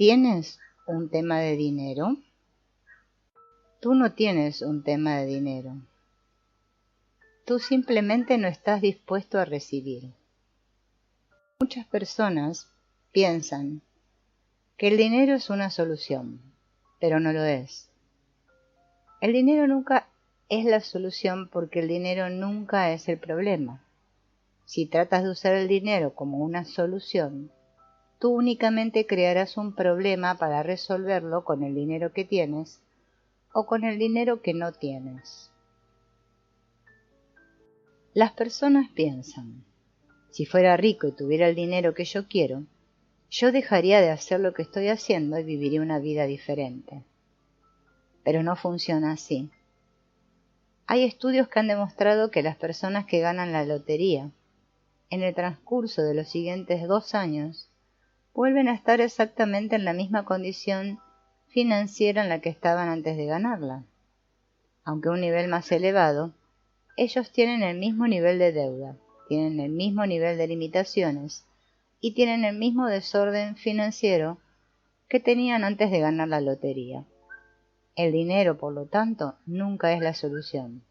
¿Tienes un tema de dinero? Tú no tienes un tema de dinero. Tú simplemente no estás dispuesto a recibir. Muchas personas piensan que el dinero es una solución, pero no lo es. El dinero nunca es la solución porque el dinero nunca es el problema. Si tratas de usar el dinero como una solución, tú únicamente crearás un problema para resolverlo con el dinero que tienes o con el dinero que no tienes. Las personas piensan, si fuera rico y tuviera el dinero que yo quiero, yo dejaría de hacer lo que estoy haciendo y viviría una vida diferente. Pero no funciona así. Hay estudios que han demostrado que las personas que ganan la lotería, en el transcurso de los siguientes 2 años, vuelven a estar exactamente en la misma condición financiera en la que estaban antes de ganarla. Aunque a un nivel más elevado, ellos tienen el mismo nivel de deuda, tienen el mismo nivel de limitaciones y tienen el mismo desorden financiero que tenían antes de ganar la lotería. El dinero, por lo tanto, nunca es la solución.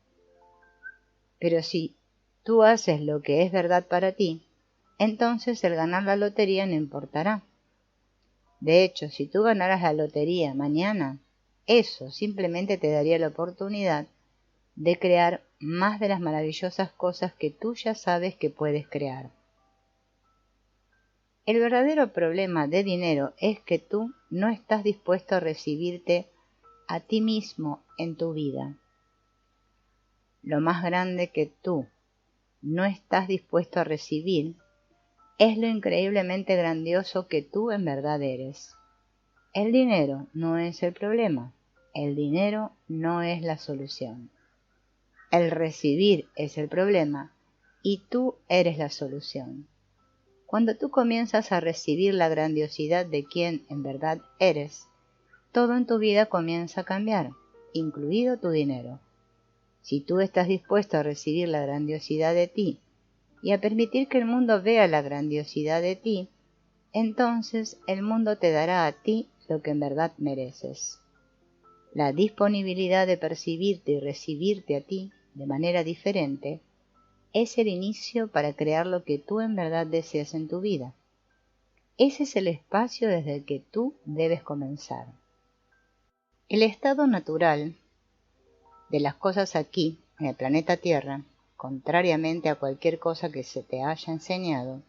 Pero si tú haces lo que es verdad para ti, entonces el ganar la lotería no importará. De hecho, si tú ganaras la lotería mañana, eso simplemente te daría la oportunidad de crear más de las maravillosas cosas que tú ya sabes que puedes crear. El verdadero problema de dinero es que tú no estás dispuesto a recibirte a ti mismo en tu vida. Lo más grande que tú no estás dispuesto a recibir es lo increíblemente grandioso que tú en verdad eres. El dinero no es el problema, el dinero no es la solución. El recibir es el problema y tú eres la solución. Cuando tú comienzas a recibir la grandiosidad de quien en verdad eres, todo en tu vida comienza a cambiar, incluido tu dinero. Si tú estás dispuesto a recibir la grandiosidad de ti y a permitir que el mundo vea la grandiosidad de ti, entonces el mundo te dará a ti lo que en verdad mereces. La disponibilidad de percibirte y recibirte a ti de manera diferente es el inicio para crear lo que tú en verdad deseas en tu vida. Ese es el espacio desde el que tú debes comenzar. El estado natural de las cosas aquí, en el planeta Tierra, contrariamente a cualquier cosa que se te haya enseñado,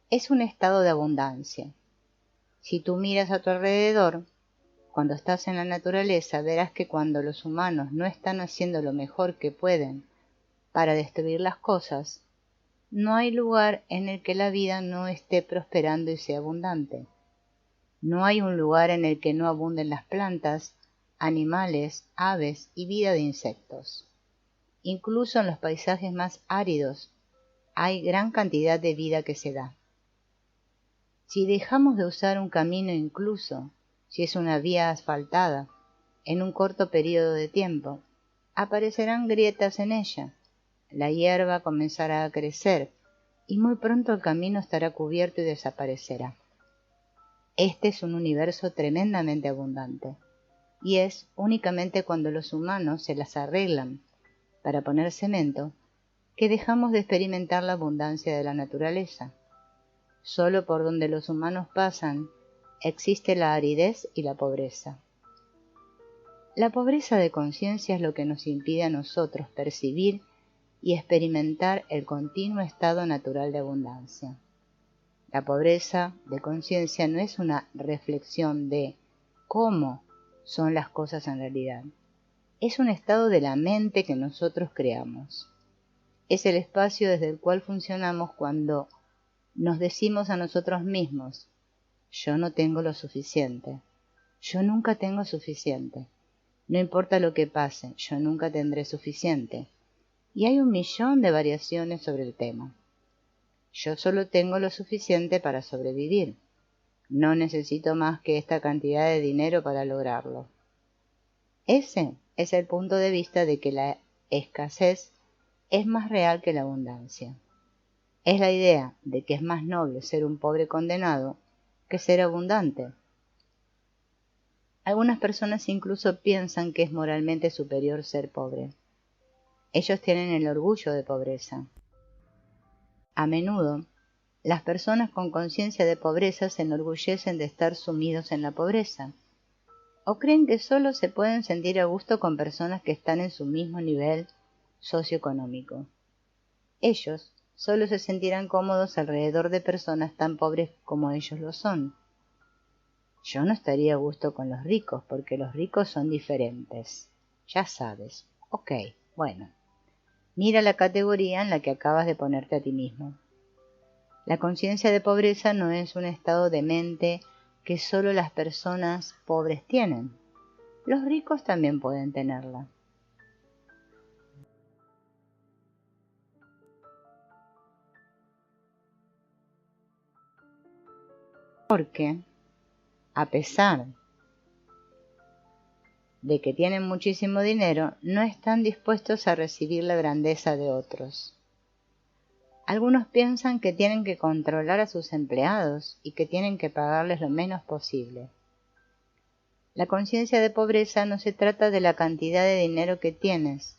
es un estado de abundancia. Si tú miras a tu alrededor, cuando estás en la naturaleza, verás que cuando los humanos no están haciendo lo mejor que pueden para destruir las cosas, no hay lugar en el que la vida no esté prosperando y sea abundante. No hay un lugar en el que no abunden las plantas, animales, aves y vida de insectos. Incluso en los paisajes más áridos hay gran cantidad de vida que se da. Si dejamos de usar un camino, incluso si es una vía asfaltada, en un corto periodo de tiempo, aparecerán grietas en ella, la hierba comenzará a crecer y muy pronto el camino estará cubierto y desaparecerá. Este es un universo tremendamente abundante, y es únicamente cuando los humanos se las arreglan para poner cemento que dejamos de experimentar la abundancia de la naturaleza. Solo por donde los humanos pasan existe la aridez y la pobreza. La pobreza de conciencia es lo que nos impide a nosotros percibir y experimentar el continuo estado natural de abundancia. La pobreza de conciencia no es una reflexión de cómo son las cosas en realidad. Es un estado de la mente que nosotros creamos. Es el espacio desde el cual funcionamos cuando nos decimos a nosotros mismos: yo no tengo lo suficiente, yo nunca tengo suficiente, no importa lo que pase, yo nunca tendré suficiente. Y hay 1.000.000 de variaciones sobre el tema. Yo solo tengo lo suficiente para sobrevivir. No necesito más que esta cantidad de dinero para lograrlo. Ese es el punto de vista de que la escasez es más real que la abundancia. Es la idea de que es más noble ser un pobre condenado que ser abundante. Algunas personas incluso piensan que es moralmente superior ser pobre. Ellos tienen el orgullo de pobreza. A menudo, las personas con conciencia de pobreza se enorgullecen de estar sumidos en la pobreza, o creen que solo se pueden sentir a gusto con personas que están en su mismo nivel socioeconómico. Ellos solo se sentirán cómodos alrededor de personas tan pobres como ellos lo son. Yo no estaría a gusto con los ricos, porque los ricos son diferentes. Ya sabes. Ok, bueno. Mira la categoría en la que acabas de ponerte a ti mismo. La conciencia de pobreza no es un estado de mente que solo las personas pobres tienen. Los ricos también pueden tenerla. Porque, a pesar de que tienen muchísimo dinero, no están dispuestos a recibir la grandeza de otros. Algunos piensan que tienen que controlar a sus empleados y que tienen que pagarles lo menos posible. La conciencia de pobreza no se trata de la cantidad de dinero que tienes,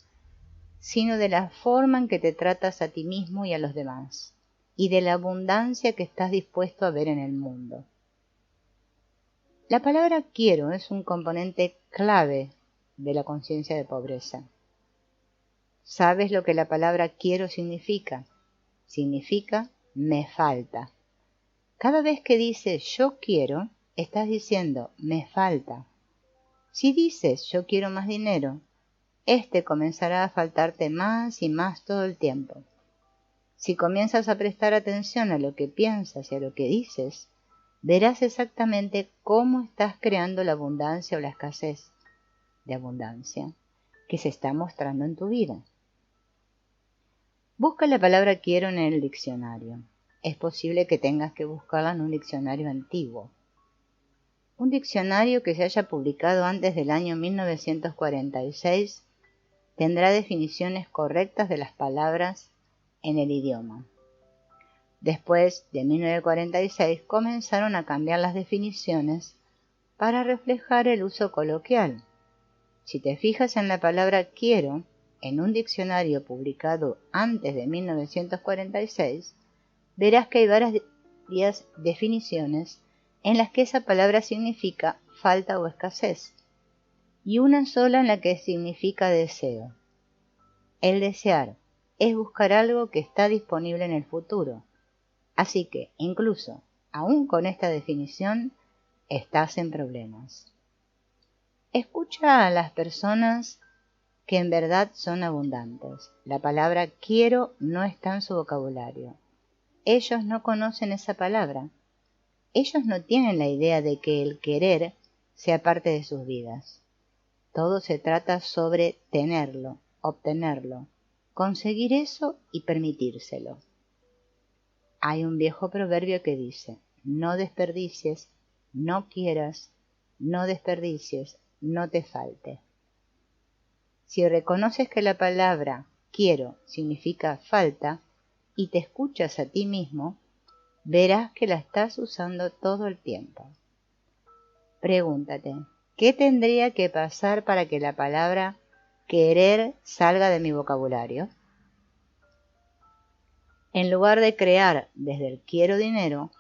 sino de la forma en que te tratas a ti mismo y a los demás, y de la abundancia que estás dispuesto a ver en el mundo. La palabra quiero es un componente clave de la conciencia de pobreza. ¿Sabes lo que la palabra quiero significa? Significa me falta. Cada vez que dices yo quiero, estás diciendo me falta. Si dices yo quiero más dinero, este comenzará a faltarte más y más todo el tiempo. Si comienzas a prestar atención a lo que piensas y a lo que dices, verás exactamente cómo estás creando la abundancia o la escasez de abundancia que se está mostrando en tu vida. Busca la palabra quiero en el diccionario. Es posible que tengas que buscarla en un diccionario antiguo. Un diccionario que se haya publicado antes del año 1946 tendrá definiciones correctas de las palabras en el idioma. Después de 1946 comenzaron a cambiar las definiciones para reflejar el uso coloquial. Si te fijas en la palabra quiero en un diccionario publicado antes de 1946, verás que hay varias definiciones en las que esa palabra significa falta o escasez, y una sola en la que significa deseo. El desear es buscar algo que está disponible en el futuro. Así que, incluso, aún con esta definición, estás en problemas. Escucha a las personas que en verdad son abundantes. La palabra quiero no está en su vocabulario. Ellos no conocen esa palabra. Ellos no tienen la idea de que el querer sea parte de sus vidas. Todo se trata sobre tenerlo, obtenerlo, conseguir eso y permitírselo. Hay un viejo proverbio que dice, no desperdicies, no quieras, no desperdicies, no te falte. Si reconoces que la palabra quiero significa falta y te escuchas a ti mismo, verás que la estás usando todo el tiempo. Pregúntate, ¿qué tendría que pasar para que la palabra querer salga de mi vocabulario? En lugar de crear desde el quiero dinero,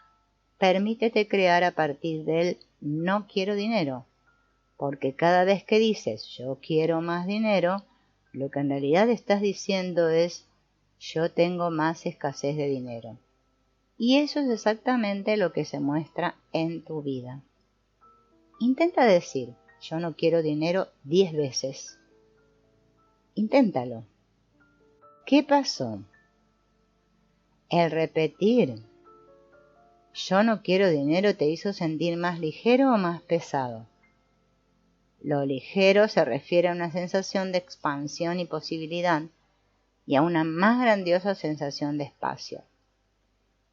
permítete crear a partir del no quiero dinero, porque cada vez que dices yo quiero más dinero, lo que en realidad estás diciendo es yo tengo más escasez de dinero. Y eso es exactamente lo que se muestra en tu vida. Intenta decir yo no quiero dinero 10 veces. Inténtalo. ¿Qué pasó? El repetir yo no quiero dinero te hizo sentir más ligero o más pesado. Lo ligero se refiere a una sensación de expansión y posibilidad y a una más grandiosa sensación de espacio.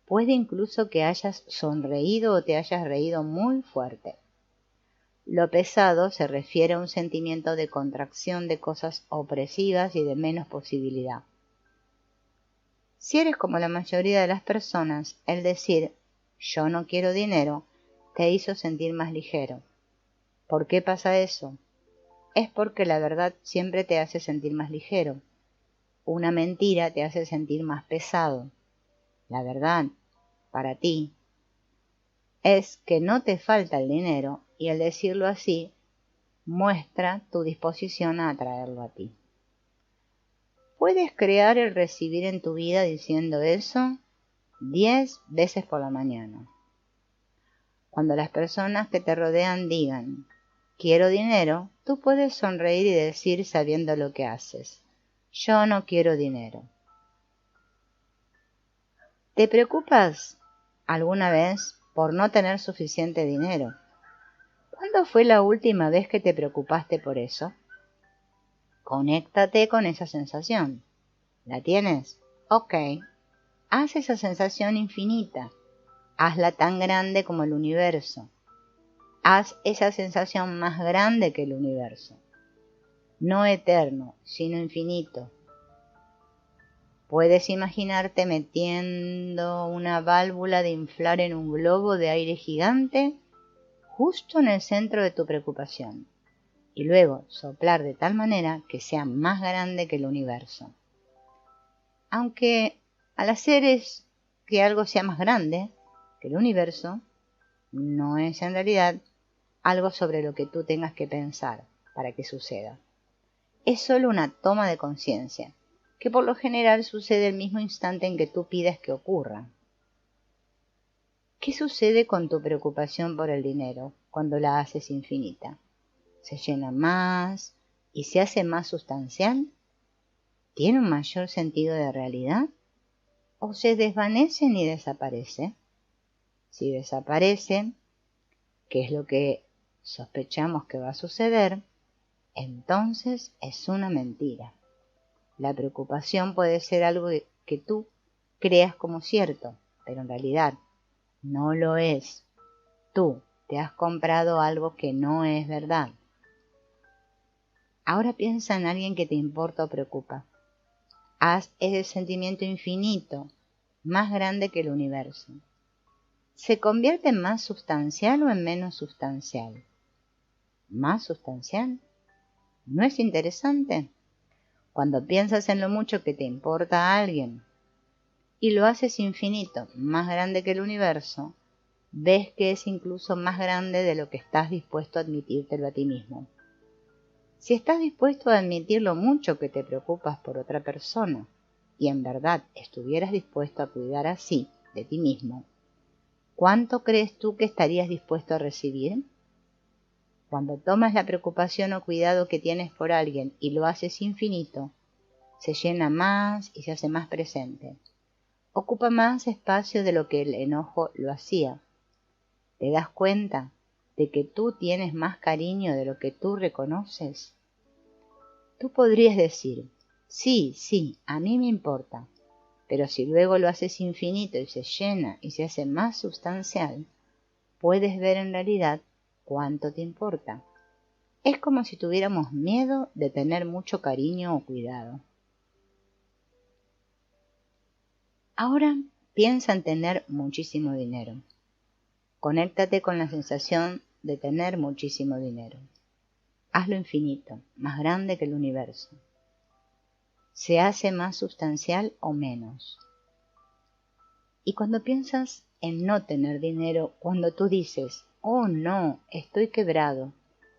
Puede incluso que hayas sonreído o te hayas reído muy fuerte. Lo pesado se refiere a un sentimiento de contracción de cosas opresivas y de menos posibilidad. Si eres como la mayoría de las personas, el decir yo no quiero dinero te hizo sentir más ligero. ¿Por qué pasa eso? Es porque la verdad siempre te hace sentir más ligero. Una mentira te hace sentir más pesado. La verdad, para ti, es que no te falta el dinero y al decirlo así, muestra tu disposición a atraerlo a ti. Puedes crear el recibir en tu vida diciendo eso 10 veces por la mañana. Cuando las personas que te rodean digan, quiero dinero, tú puedes sonreír y decir sabiendo lo que haces, yo no quiero dinero. ¿Te preocupas alguna vez por no tener suficiente dinero? ¿Cuándo fue la última vez que te preocupaste por eso? Conéctate con esa sensación. ¿La tienes? Ok. Haz esa sensación infinita. Hazla tan grande como el universo. Haz esa sensación más grande que el universo. No eterno, sino infinito. Puedes imaginarte metiendo una válvula de inflar en un globo de aire gigante justo en el centro de tu preocupación y luego soplar de tal manera que sea más grande que el universo. Aunque al hacer es que algo sea más grande que el universo, no es en realidad algo sobre lo que tú tengas que pensar para que suceda. Es solo una toma de conciencia, que por lo general sucede el mismo instante en que tú pides que ocurra. ¿Qué sucede con tu preocupación por el dinero cuando la haces infinita? ¿Se llena más y se hace más sustancial? ¿Tiene un mayor sentido de realidad? ¿O se desvanecen y desaparece? Si desaparece, que es lo que sospechamos que va a suceder, entonces es una mentira. La preocupación puede ser algo que tú creas como cierto, pero en realidad no lo es. Tú te has comprado algo que no es verdad. Ahora piensa en alguien que te importa o preocupa. Haz ese sentimiento infinito, más grande que el universo. ¿Se convierte en más sustancial o en menos sustancial? ¿Más sustancial? ¿No es interesante? Cuando piensas en lo mucho que te importa a alguien y lo haces infinito, más grande que el universo, ves que es incluso más grande de lo que estás dispuesto a admitírtelo a ti mismo. Si estás dispuesto a admitir lo mucho que te preocupas por otra persona y en verdad estuvieras dispuesto a cuidar así de ti mismo, ¿cuánto crees tú que estarías dispuesto a recibir? Cuando tomas la preocupación o cuidado que tienes por alguien y lo haces infinito, se llena más y se hace más presente. Ocupa más espacio de lo que el enojo lo hacía. ¿Te das cuenta de que tú tienes más cariño de lo que tú reconoces? Tú podrías decir, sí, a mí me importa, pero si luego lo haces infinito y se llena y se hace más sustancial, puedes ver en realidad cuánto te importa. Es como si tuviéramos miedo de tener mucho cariño o cuidado. Ahora piensa en tener muchísimo dinero. Conéctate con la sensación de tener muchísimo dinero. Hazlo infinito, más grande que el universo. ¿Se hace más sustancial o menos? Y cuando piensas en no tener dinero, cuando tú dices, oh no, estoy quebrado,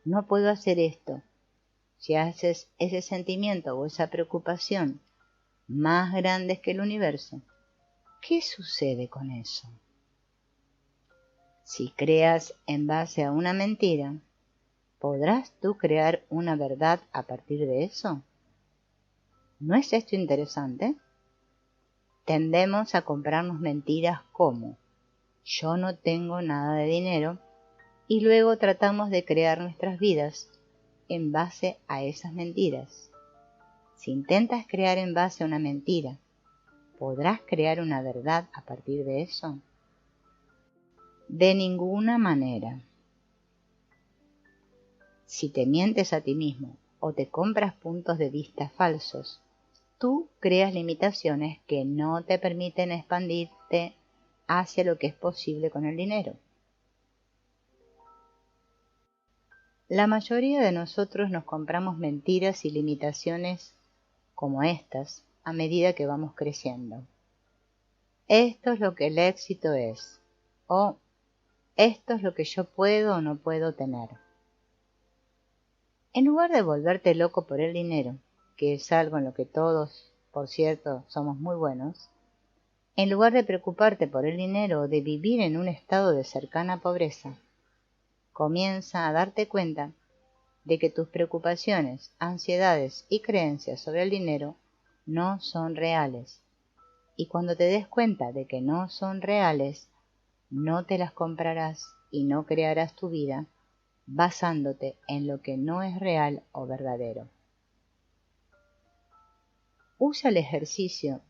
no puedo hacer esto, si haces ese sentimiento o esa preocupación más grandes que el universo, ¿qué sucede con eso? Si creas en base a una mentira, ¿podrás tú crear una verdad a partir de eso? ¿No es esto interesante? Tendemos a comprarnos mentiras como yo no tengo nada de dinero y luego tratamos de crear nuestras vidas en base a esas mentiras. Si intentas crear en base a una mentira, ¿podrás crear una verdad a partir de eso? De ninguna manera. Si te mientes a ti mismo o te compras puntos de vista falsos, tú creas limitaciones que no te permiten expandirte hacia lo que es posible con el dinero. La mayoría de nosotros nos compramos mentiras y limitaciones como estas a medida que vamos creciendo. Esto es lo que el éxito es, o esto es lo que yo puedo o no puedo tener. En lugar de volverte loco por el dinero, que es algo en lo que todos, por cierto, somos muy buenos, en lugar de preocuparte por el dinero o de vivir en un estado de cercana pobreza, comienza a darte cuenta de que tus preocupaciones, ansiedades y creencias sobre el dinero no son reales. Y cuando te des cuenta de que no son reales, no te las comprarás y no crearás tu vida basándote en lo que no es real o verdadero. Usa el ejercicio,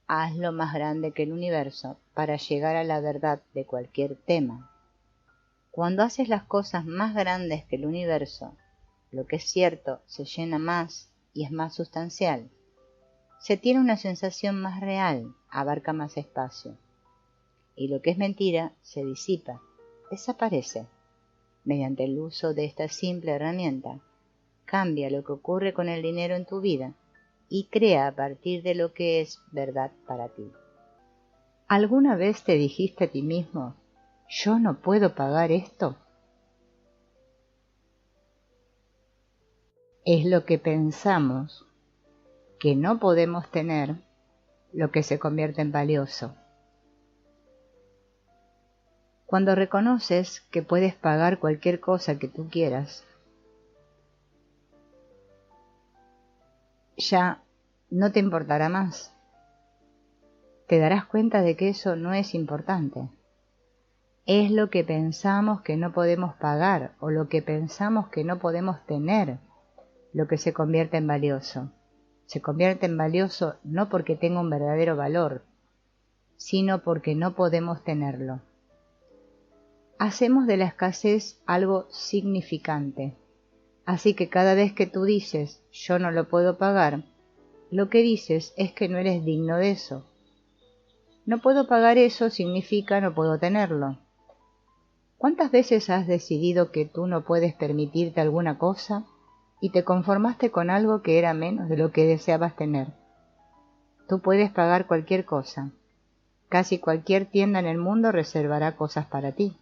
hazlo más grande que el universo para llegar a la verdad de cualquier tema. Cuando haces las cosas más grandes que el universo, lo que es cierto se llena más y es más sustancial. Se tiene una sensación más real, abarca más espacio. Y lo que es mentira se disipa, desaparece. Mediante el uso de esta simple herramienta, cambia lo que ocurre con el dinero en tu vida y crea a partir de lo que es verdad para ti. ¿Alguna vez te dijiste a ti mismo, yo no puedo pagar esto? Es lo que pensamos que no podemos tener lo que se convierte en valioso. Cuando reconoces que puedes pagar cualquier cosa que tú quieras, ya no te importará más. Te darás cuenta de que eso no es importante. Es lo que pensamos que no podemos pagar o lo que pensamos que no podemos tener lo que se convierte en valioso. Se convierte en valioso no porque tenga un verdadero valor, sino porque no podemos tenerlo. Hacemos de la escasez algo significante. Así que cada vez que tú dices, yo no lo puedo pagar, lo que dices es que no eres digno de eso. No puedo pagar eso significa no puedo tenerlo. ¿Cuántas veces has decidido que tú no puedes permitirte alguna cosa y te conformaste con algo que era menos de lo que deseabas tener? Tú puedes pagar cualquier cosa. Casi cualquier tienda en el mundo reservará cosas para ti.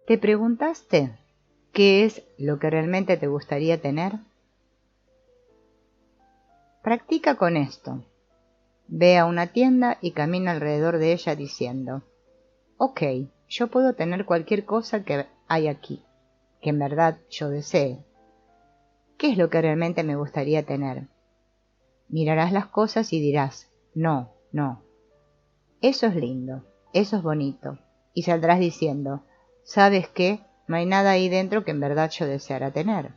¿Te preguntaste qué es lo que realmente te gustaría tener? Practica con esto. Ve a una tienda y camina alrededor de ella diciendo, ok, yo puedo tener cualquier cosa que hay aquí, que en verdad yo desee. ¿Qué es lo que realmente me gustaría tener? Mirarás las cosas y dirás, no, no. Eso es lindo, eso es bonito. Y saldrás diciendo, ¿sabes qué? No hay nada ahí dentro que en verdad yo deseara tener.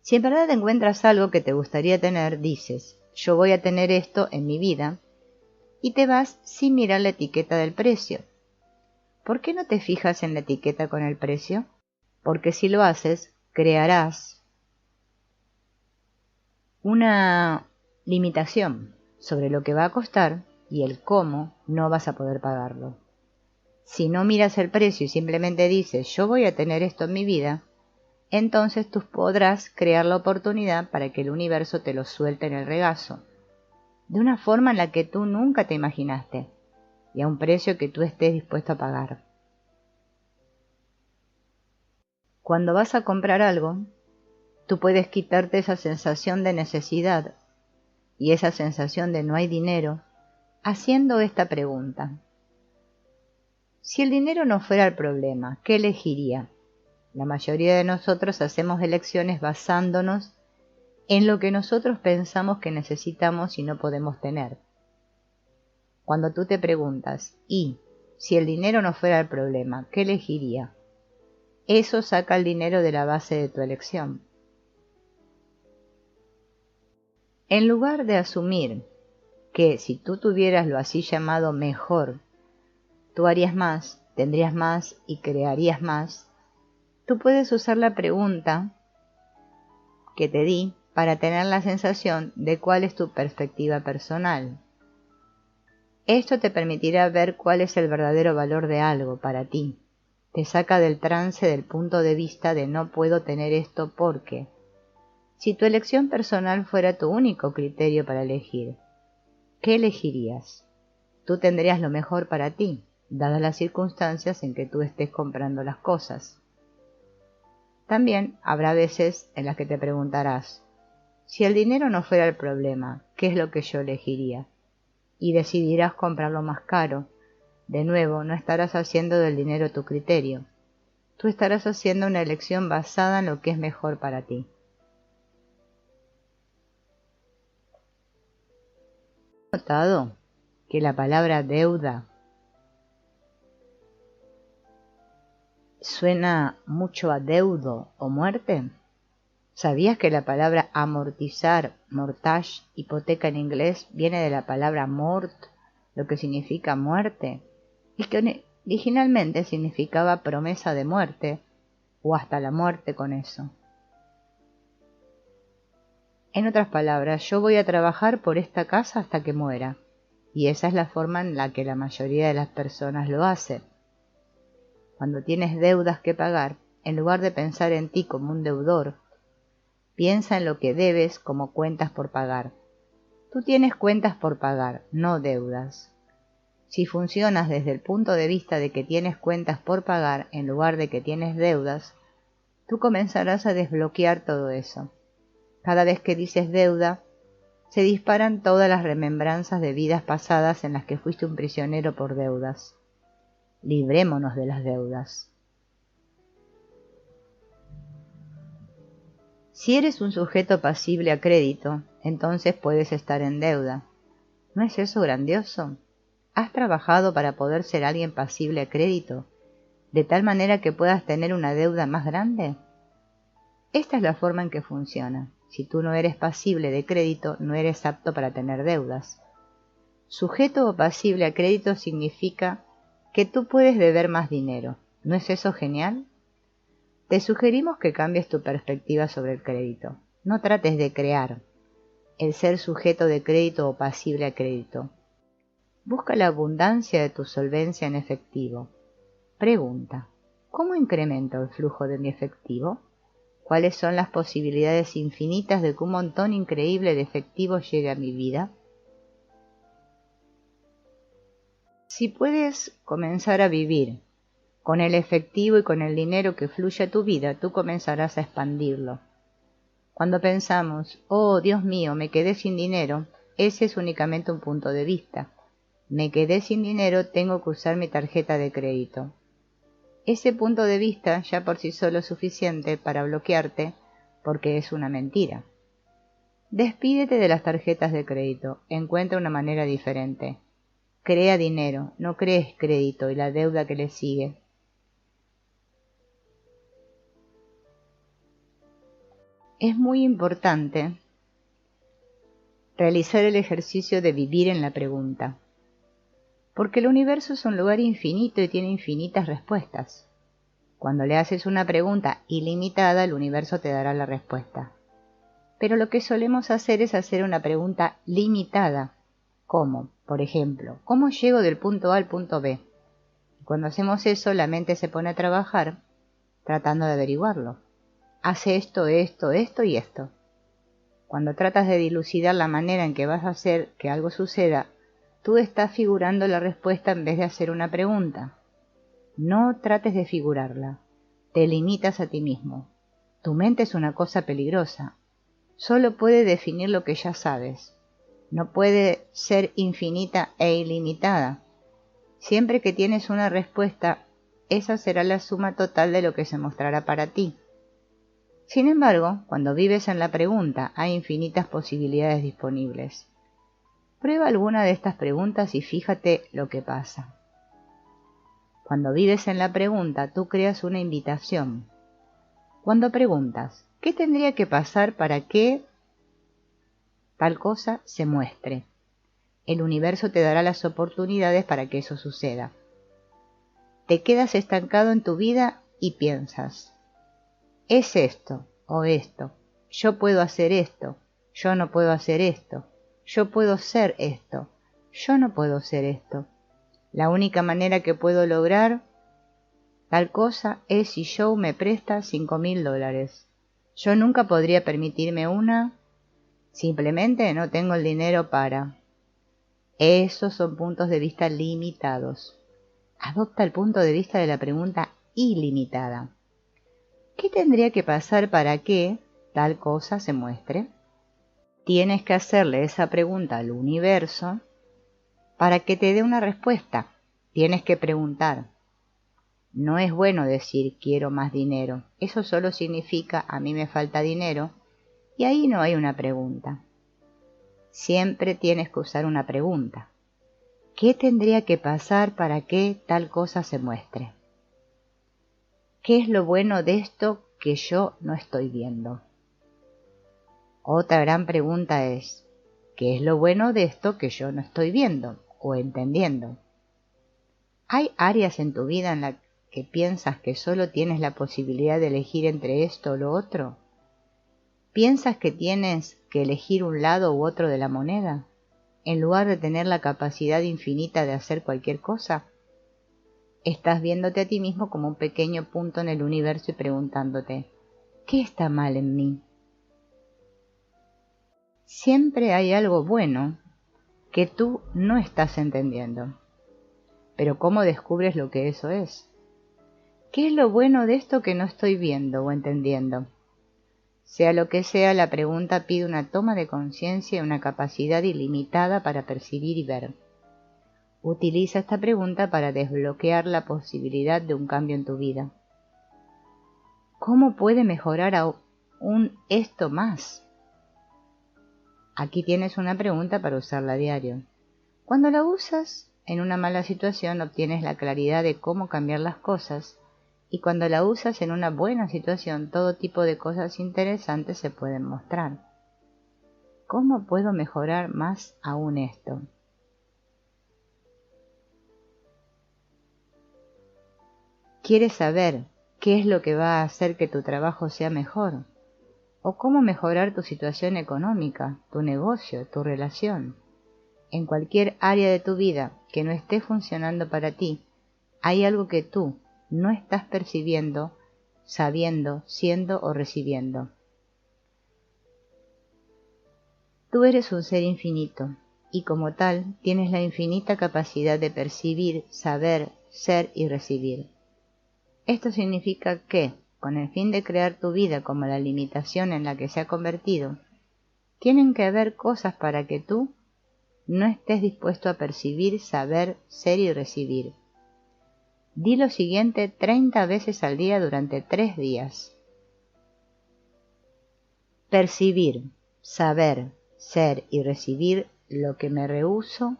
Si en verdad encuentras algo que te gustaría tener, dices, yo voy a tener esto en mi vida, y te vas sin mirar la etiqueta del precio. ¿Por qué no te fijas en la etiqueta con el precio? Porque si lo haces, crearás una limitación sobre lo que va a costar y el cómo no vas a poder pagarlo. Si no miras el precio y simplemente dices, yo voy a tener esto en mi vida, entonces tú podrás crear la oportunidad para que el universo te lo suelte en el regazo, de una forma en la que tú nunca te imaginaste, y a un precio que tú estés dispuesto a pagar. Cuando vas a comprar algo, tú puedes quitarte esa sensación de necesidad y esa sensación de no hay dinero, haciendo esta pregunta. Si el dinero no fuera el problema, ¿qué elegiría? La mayoría de nosotros hacemos elecciones basándonos en lo que nosotros pensamos que necesitamos y no podemos tener. Cuando tú te preguntas, ¿y si el dinero no fuera el problema, qué elegiría? Eso saca el dinero de la base de tu elección. En lugar de asumir que si tú tuvieras lo así llamado mejor, tú harías más, tendrías más y crearías más, tú puedes usar la pregunta que te di para tener la sensación de cuál es tu perspectiva personal. Esto te permitirá ver cuál es el verdadero valor de algo para ti. te saca del trance del punto de vista de no puedo tener esto porque. Si tu elección personal fuera tu único criterio para elegir, ¿qué elegirías? Tú tendrías lo mejor para ti, dadas las circunstancias en que tú estés comprando las cosas. También habrá veces en las que te preguntarás, si el dinero no fuera el problema, ¿qué es lo que yo elegiría? Y decidirás comprarlo más caro. De nuevo, no estarás haciendo del dinero tu criterio. Tú estarás haciendo una elección basada en lo que es mejor para ti. ¿Has notado que la palabra deuda suena mucho a deudo o muerte? ¿Sabías que la palabra amortizar, mortgage, hipoteca en inglés, viene de la palabra mort, lo que significa muerte, y que originalmente significaba promesa de muerte, o hasta la muerte con eso? En otras palabras, yo voy a trabajar por esta casa hasta que muera, y esa es la forma en la que la mayoría de las personas lo hace. Cuando tienes deudas que pagar, en lugar de pensar en ti como un deudor, piensa en lo que debes como cuentas por pagar. Tú tienes cuentas por pagar, no deudas. Si funcionas desde el punto de vista de que tienes cuentas por pagar en lugar de que tienes deudas, tú comenzarás a desbloquear todo eso. Cada vez que dices deuda, se disparan todas las remembranzas de vidas pasadas en las que fuiste un prisionero por deudas. Librémonos de las deudas. Si eres un sujeto pasible a crédito, entonces puedes estar en deuda. ¿No es eso grandioso? ¿Has trabajado para poder ser alguien pasible a crédito, de tal manera que puedas tener una deuda más grande? Esta es la forma en que funciona. Si tú no eres pasible de crédito, no eres apto para tener deudas. Sujeto o pasible a crédito significa que tú puedes deber más dinero. ¿No es eso genial? Te sugerimos que cambies tu perspectiva sobre el crédito. No trates de crear el ser sujeto de crédito o pasible a crédito. Busca la abundancia de tu solvencia en efectivo. Pregunta, ¿cómo incremento el flujo de mi efectivo? ¿Cuáles son las posibilidades infinitas de que un montón increíble de efectivo llegue a mi vida? Si puedes comenzar a vivir con el efectivo y con el dinero que fluye a tu vida, tú comenzarás a expandirlo. Cuando pensamos, oh Dios mío, me quedé sin dinero, ese es únicamente un punto de vista. Me quedé sin dinero, tengo que usar mi tarjeta de crédito. Ese punto de vista ya por sí solo es suficiente para bloquearte porque es una mentira. Despídete de las tarjetas de crédito, encuentra una manera diferente. Crea dinero, no crees crédito y la deuda que le sigue. Es muy importante realizar el ejercicio de vivir en la pregunta, porque el universo es un lugar infinito y tiene infinitas respuestas. Cuando le haces una pregunta ilimitada, el universo te dará la respuesta. Pero lo que solemos hacer es hacer una pregunta limitada. ¿Cómo? Por ejemplo, ¿cómo llego del punto A al punto B? Y cuando hacemos eso, la mente se pone a trabajar tratando de averiguarlo. Hace esto, esto, esto y esto. Cuando tratas de dilucidar la manera en que vas a hacer que algo suceda, tú estás figurando la respuesta en vez de hacer una pregunta. No trates de figurarla. Te limitas a ti mismo. Tu mente es una cosa peligrosa. Solo puede definir lo que ya sabes. No puede ser infinita e ilimitada. Siempre que tienes una respuesta, esa será la suma total de lo que se mostrará para ti. Sin embargo, cuando vives en la pregunta, hay infinitas posibilidades disponibles. Prueba alguna de estas preguntas y fíjate lo que pasa. Cuando vives en la pregunta, tú creas una invitación. Cuando preguntas, ¿qué tendría que pasar para que tal cosa se muestre? El universo te dará las oportunidades para que eso suceda. Te quedas estancado en tu vida y piensas, es esto o esto, yo puedo hacer esto, yo no puedo hacer esto, yo puedo ser esto, yo no puedo ser esto. La única manera que puedo lograr Tal cosa es si Joe me presta $5.000. Yo nunca podría permitirme una, simplemente no tengo el dinero para. Esos son puntos de vista limitados. Adopta el punto de vista de la pregunta ilimitada. ¿Qué tendría que pasar para que tal cosa se muestre? Tienes que hacerle esa pregunta al universo para que te dé una respuesta. Tienes que preguntar. No es bueno decir quiero más dinero. Eso solo significa a mí me falta dinero y ahí no hay una pregunta. Siempre tienes que usar una pregunta. ¿Qué tendría que pasar para que tal cosa se muestre? ¿Qué es lo bueno de esto que yo no estoy viendo? Otra gran pregunta es, ¿qué es lo bueno de esto que yo no estoy viendo o entendiendo? ¿Hay áreas en tu vida en las que piensas que solo tienes la posibilidad de elegir entre esto o lo otro? ¿Piensas que tienes que elegir un lado u otro de la moneda, en lugar de tener la capacidad infinita de hacer cualquier cosa? Estás viéndote a ti mismo como un pequeño punto en el universo y preguntándote, ¿qué está mal en mí? Siempre hay algo bueno que tú no estás entendiendo. Pero ¿cómo descubres lo que eso es? ¿Qué es lo bueno de esto que no estoy viendo o entendiendo? Sea lo que sea, la pregunta pide una toma de conciencia y una capacidad ilimitada para percibir y ver. Utiliza esta pregunta para desbloquear la posibilidad de un cambio en tu vida. ¿Cómo puede mejorar aún esto más? Aquí tienes una pregunta para usarla a diario. Cuando la usas en una mala situación obtienes la claridad de cómo cambiar las cosas y cuando la usas en una buena situación todo tipo de cosas interesantes se pueden mostrar. ¿Cómo puedo mejorar más aún esto? ¿Quieres saber qué es lo que va a hacer que tu trabajo sea mejor? ¿O cómo mejorar tu situación económica, tu negocio, tu relación? En cualquier área de tu vida que no esté funcionando para ti, hay algo que tú no estás percibiendo, sabiendo, siendo o recibiendo. Tú eres un ser infinito y como tal tienes la infinita capacidad de percibir, saber, ser y recibir. Esto significa que, con el fin de crear tu vida como la limitación en la que se ha convertido, tienen que haber cosas para que tú no estés dispuesto a percibir, saber, ser y recibir. Di lo siguiente 30 veces al día durante 3 días. Percibir, saber, ser y recibir lo que me rehúso,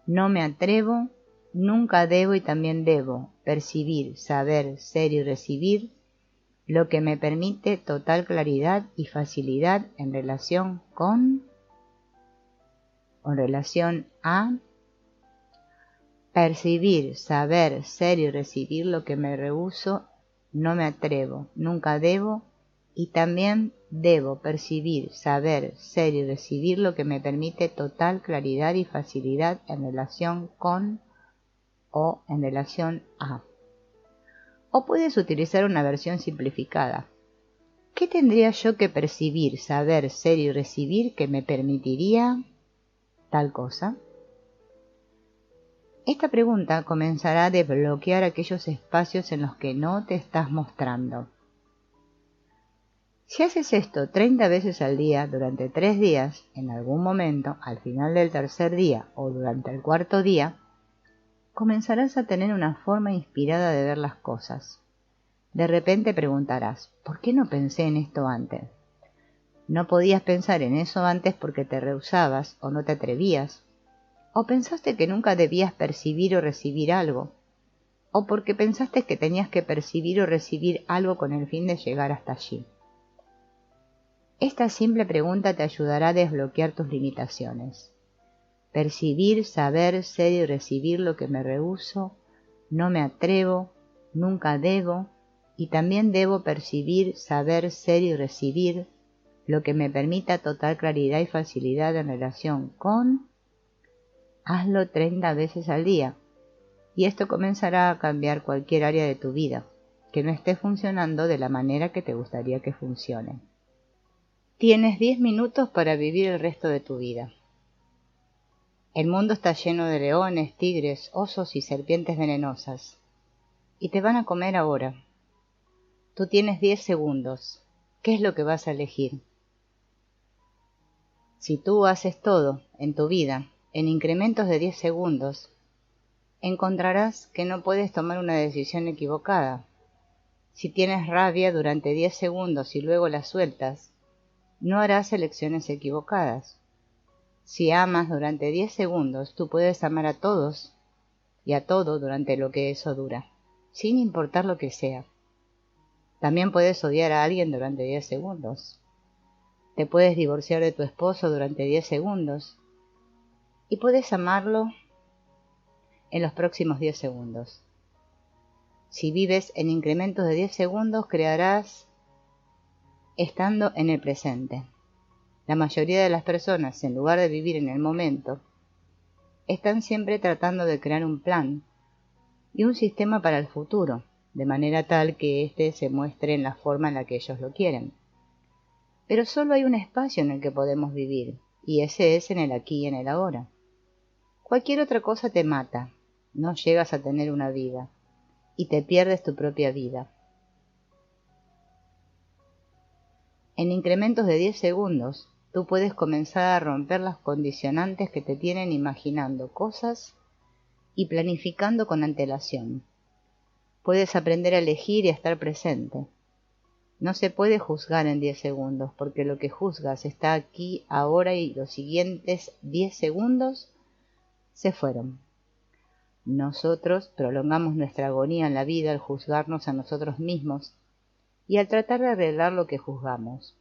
no me atrevo, nunca debo y también debo percibir, saber, ser y recibir lo que me permite total claridad y facilidad en relación con o en relación a percibir, saber, ser y recibir lo que me rehúso, no me atrevo, nunca debo y también debo percibir, saber, ser y recibir lo que me permite total claridad y facilidad en relación con o en relación a. O puedes utilizar una versión simplificada. ¿Qué tendría yo que percibir, saber, ser y recibir que me permitiría tal cosa? Esta pregunta comenzará a desbloquear aquellos espacios en los que no te estás mostrando. Si haces esto 30 veces al día durante 3 días, en algún momento, al final del tercer día o durante el cuarto día, comenzarás a tener una forma inspirada de ver las cosas. De repente preguntarás, ¿por qué no pensé en esto antes? No podías pensar en eso antes porque te rehusabas o no te atrevías, o pensaste que nunca debías percibir o recibir algo, o porque pensaste que tenías que percibir o recibir algo con el fin de llegar hasta allí. Esta simple pregunta te ayudará a desbloquear tus limitaciones. Percibir, saber, ser y recibir lo que me rehúso, no me atrevo, nunca debo, y también debo percibir, saber, ser y recibir lo que me permita total claridad y facilidad en relación con. Hazlo 30 veces al día. y esto comenzará a cambiar cualquier área de tu vida que no esté funcionando de la manera que te gustaría que funcione. Tienes 10 minutos para vivir el resto de tu vida. El mundo está lleno de leones, tigres, osos y serpientes venenosas, y te van a comer ahora. Tú tienes 10 segundos. ¿Qué es lo que vas a elegir? Si tú haces todo en tu vida en incrementos de 10 segundos, encontrarás que no puedes tomar una decisión equivocada. Si tienes rabia durante 10 segundos y luego la sueltas, no harás elecciones equivocadas. Si amas durante 10 segundos, tú puedes amar a todos y a todo durante lo que eso dura, sin importar lo que sea. También puedes odiar a alguien durante 10 segundos. Te puedes divorciar de tu esposo durante 10 segundos y puedes amarlo en los próximos 10 segundos. Si vives en incrementos de 10 segundos, crearás estando en el presente. La mayoría de las personas, en lugar de vivir en el momento, están siempre tratando de crear un plan y un sistema para el futuro, de manera tal que éste se muestre en la forma en la que ellos lo quieren. Pero solo hay un espacio en el que podemos vivir, y ese es en el aquí y en el ahora. Cualquier otra cosa te mata, no llegas a tener una vida, y te pierdes tu propia vida. En incrementos de 10 segundos, tú puedes comenzar a romper las condicionantes que te tienen imaginando cosas y planificando con antelación. Puedes aprender a elegir y a estar presente. No se puede juzgar en 10 segundos, porque lo que juzgas está aquí, ahora, y los siguientes 10 segundos se fueron. Nosotros prolongamos nuestra agonía en la vida al juzgarnos a nosotros mismos y al tratar de arreglar lo que juzgamos.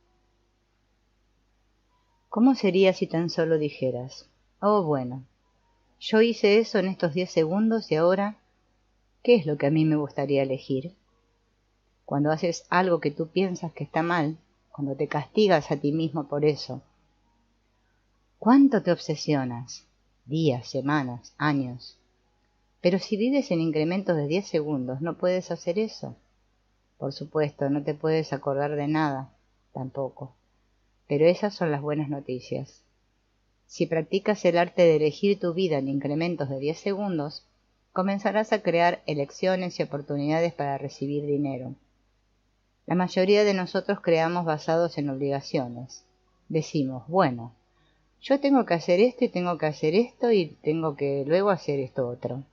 ¿Cómo sería si tan solo dijeras, oh bueno, yo hice eso en estos 10 segundos y ahora, ¿qué es lo que a mí me gustaría elegir? Cuando haces algo que tú piensas que está mal, cuando te castigas a ti mismo por eso, ¿cuánto te obsesionas? Días, semanas, años. Pero si vives en incrementos de 10 segundos, no puedes hacer eso. Por supuesto, no te puedes acordar de nada, tampoco. Pero esas son las buenas noticias. Si practicas el arte de elegir tu vida en incrementos de 10 segundos, comenzarás a crear elecciones y oportunidades para recibir dinero. La mayoría de nosotros creamos basados en obligaciones. Decimos, bueno, yo tengo que hacer esto y tengo que hacer esto y tengo que luego hacer esto otro.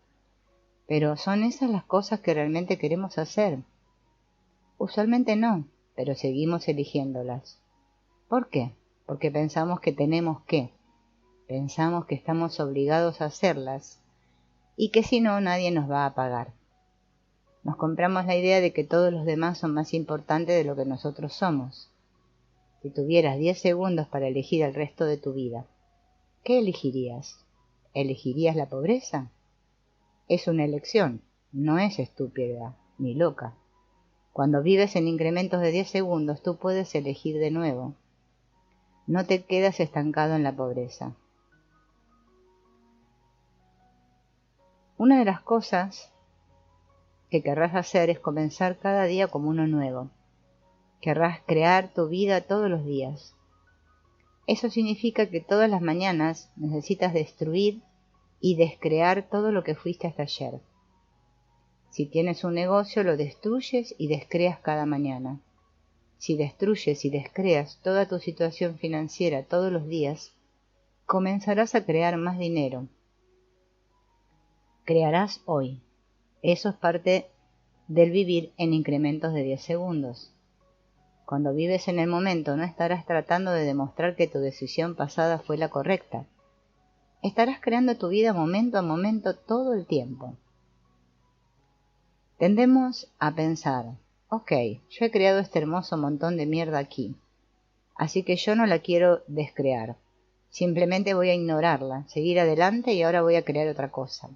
Pero ¿son esas las cosas que realmente queremos hacer? Usualmente no, pero seguimos eligiéndolas. ¿Por qué? Porque pensamos que tenemos que. Pensamos que estamos obligados a hacerlas y que si no, nadie nos va a pagar. Nos compramos la idea de que todos los demás son más importantes de lo que nosotros somos. Si tuvieras 10 segundos para elegir el resto de tu vida, ¿qué elegirías? ¿Elegirías la pobreza? Es una elección, no es estúpida ni loca. Cuando vives en incrementos de 10 segundos, tú puedes elegir de nuevo. No te quedas estancado en la pobreza. Una de las cosas que querrás hacer es comenzar cada día como uno nuevo. Querrás crear tu vida todos los días. Eso significa que todas las mañanas necesitas destruir y descrear todo lo que fuiste hasta ayer. Si tienes un negocio, lo destruyes y descreas cada mañana. Si destruyes y descreas toda tu situación financiera todos los días, comenzarás a crear más dinero. Crearás hoy. Eso es parte del vivir en incrementos de 10 segundos. Cuando vives en el momento, no estarás tratando de demostrar que tu decisión pasada fue la correcta. Estarás creando tu vida momento a momento todo el tiempo. Tendemos a pensar, ok, yo he creado este hermoso montón de mierda aquí, así que yo no la quiero descrear. Simplemente voy a ignorarla, seguir adelante y ahora voy a crear otra cosa.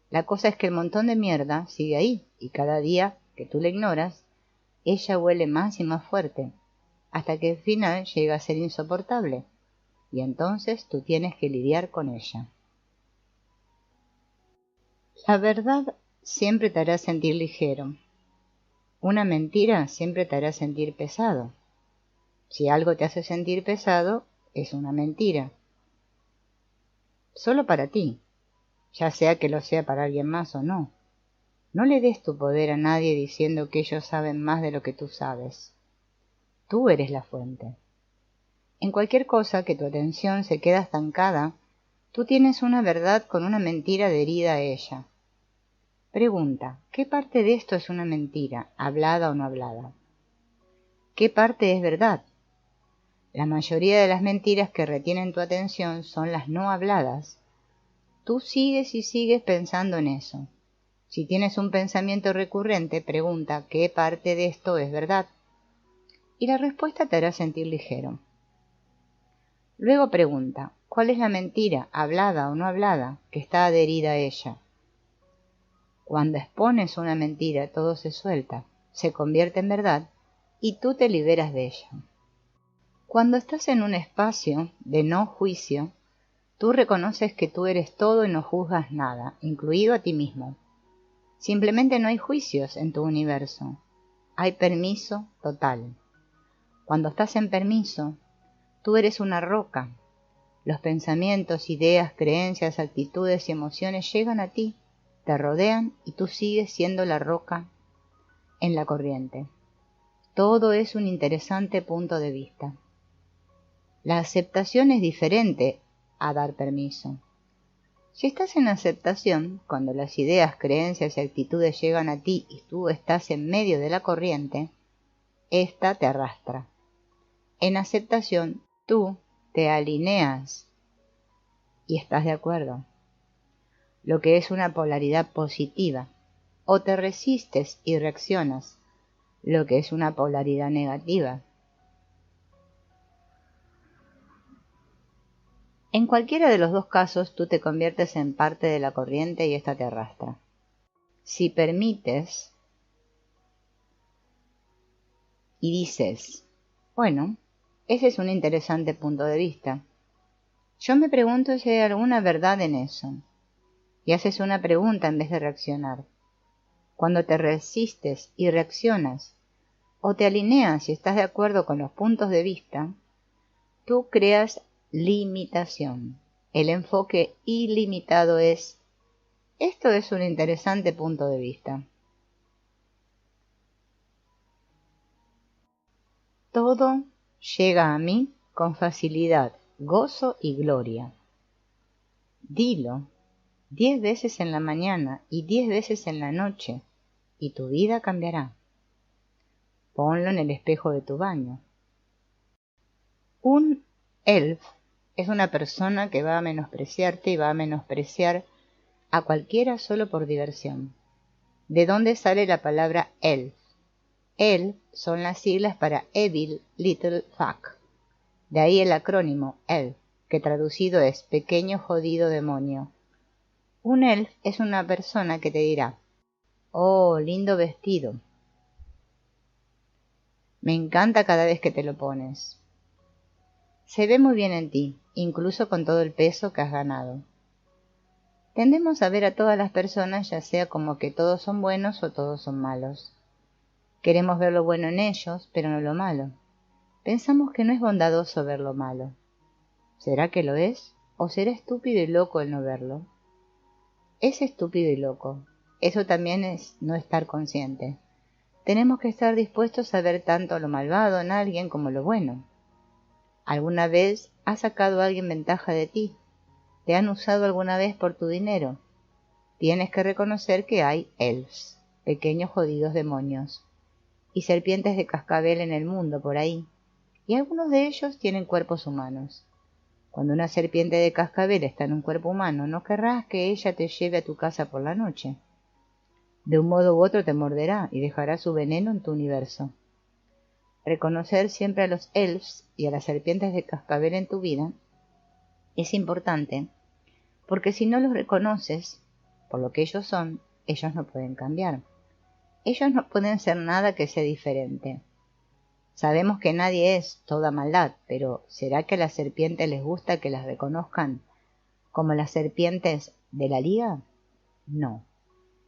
La cosa es que el montón de mierda sigue ahí y cada día que tú la ignoras, ella huele más y más fuerte, hasta que al final llega a ser insoportable, y entonces tú tienes que lidiar con ella. La verdad siempre te hará sentir ligero. Una mentira siempre te hará sentir pesado. Si algo te hace sentir pesado, es una mentira. Solo para ti, ya sea que lo sea para alguien más o no. No le des tu poder a nadie diciendo que ellos saben más de lo que tú sabes. Tú eres la fuente. En cualquier cosa que tu atención se queda estancada, tú tienes una verdad con una mentira adherida a ella. Pregunta, ¿qué parte de esto es una mentira, hablada o no hablada? ¿Qué parte es verdad? La mayoría de las mentiras que retienen tu atención son las no habladas. Tú sigues y sigues pensando en eso. Si tienes un pensamiento recurrente, pregunta ¿qué parte de esto es verdad? Y la respuesta te hará sentir ligero. Luego pregunta ¿cuál es la mentira, hablada o no hablada, que está adherida a ella? Cuando expones una mentira, todo se suelta, se convierte en verdad y tú te liberas de ella. Cuando estás en un espacio de no juicio, tú reconoces que tú eres todo y no juzgas nada, incluido a ti mismo. Simplemente no hay juicios en tu universo. Hay permiso total. Cuando estás en permiso, tú eres una roca. Los pensamientos, ideas, creencias, actitudes y emociones llegan a ti, te rodean y tú sigues siendo la roca en la corriente. Todo es un interesante punto de vista. La aceptación es diferente a dar permiso. Si estás en aceptación, cuando las ideas, creencias y actitudes llegan a ti y tú estás en medio de la corriente, ésta te arrastra. En aceptación, tú te alineas y estás de acuerdo, lo que es una polaridad positiva, o te resistes y reaccionas, lo que es una polaridad negativa. En cualquiera de los dos casos tú te conviertes en parte de la corriente y ésta te arrastra. Si permites y dices, bueno, ese es un interesante punto de vista. Yo me pregunto si hay alguna verdad en eso. Y haces una pregunta en vez de reaccionar. Cuando te resistes y reaccionas, o te alineas y estás de acuerdo con los puntos de vista, tú creas limitación. El enfoque ilimitado es, esto es un interesante punto de vista. Todo llega a mí con facilidad, gozo y gloria. Dilo 10 veces en la mañana y 10 veces en la noche, y tu vida cambiará. Ponlo en el espejo de tu baño. Un elf es una persona que va a menospreciarte y va a menospreciar a cualquiera solo por diversión. ¿De dónde sale la palabra elf? Elf son las siglas para Evil Little Fuck. De ahí el acrónimo ELF, que traducido es pequeño jodido demonio. Un elf es una persona que te dirá, oh, lindo vestido. Me encanta cada vez que te lo pones. Se ve muy bien en ti, incluso con todo el peso que has ganado. Tendemos a ver a todas las personas ya sea como que todos son buenos o todos son malos. Queremos ver lo bueno en ellos, pero no lo malo. Pensamos que no es bondadoso ver lo malo. ¿Será que lo es? ¿O será estúpido y loco el no verlo? Es estúpido y loco. Eso también es no estar consciente. Tenemos que estar dispuestos a ver tanto lo malvado en alguien como lo bueno. ¿Alguna vez ha sacado a alguien ventaja de ti? ¿Te han usado alguna vez por tu dinero? Tienes que reconocer que hay elves, pequeños jodidos demonios, y serpientes de cascabel en el mundo por ahí, y algunos de ellos tienen cuerpos humanos. Cuando una serpiente de cascabel está en un cuerpo humano, no querrás que ella te lleve a tu casa por la noche. De un modo u otro te morderá y dejará su veneno en tu universo. Reconocer siempre a los elves y a las serpientes de cascabel en tu vida es importante, porque si no los reconoces por lo que ellos son, ellos no pueden cambiar. Ellos no pueden ser nada que sea diferente. Sabemos que nadie es toda maldad, pero ¿será que a las serpientes les gusta que las reconozcan como las serpientes de la liga? No.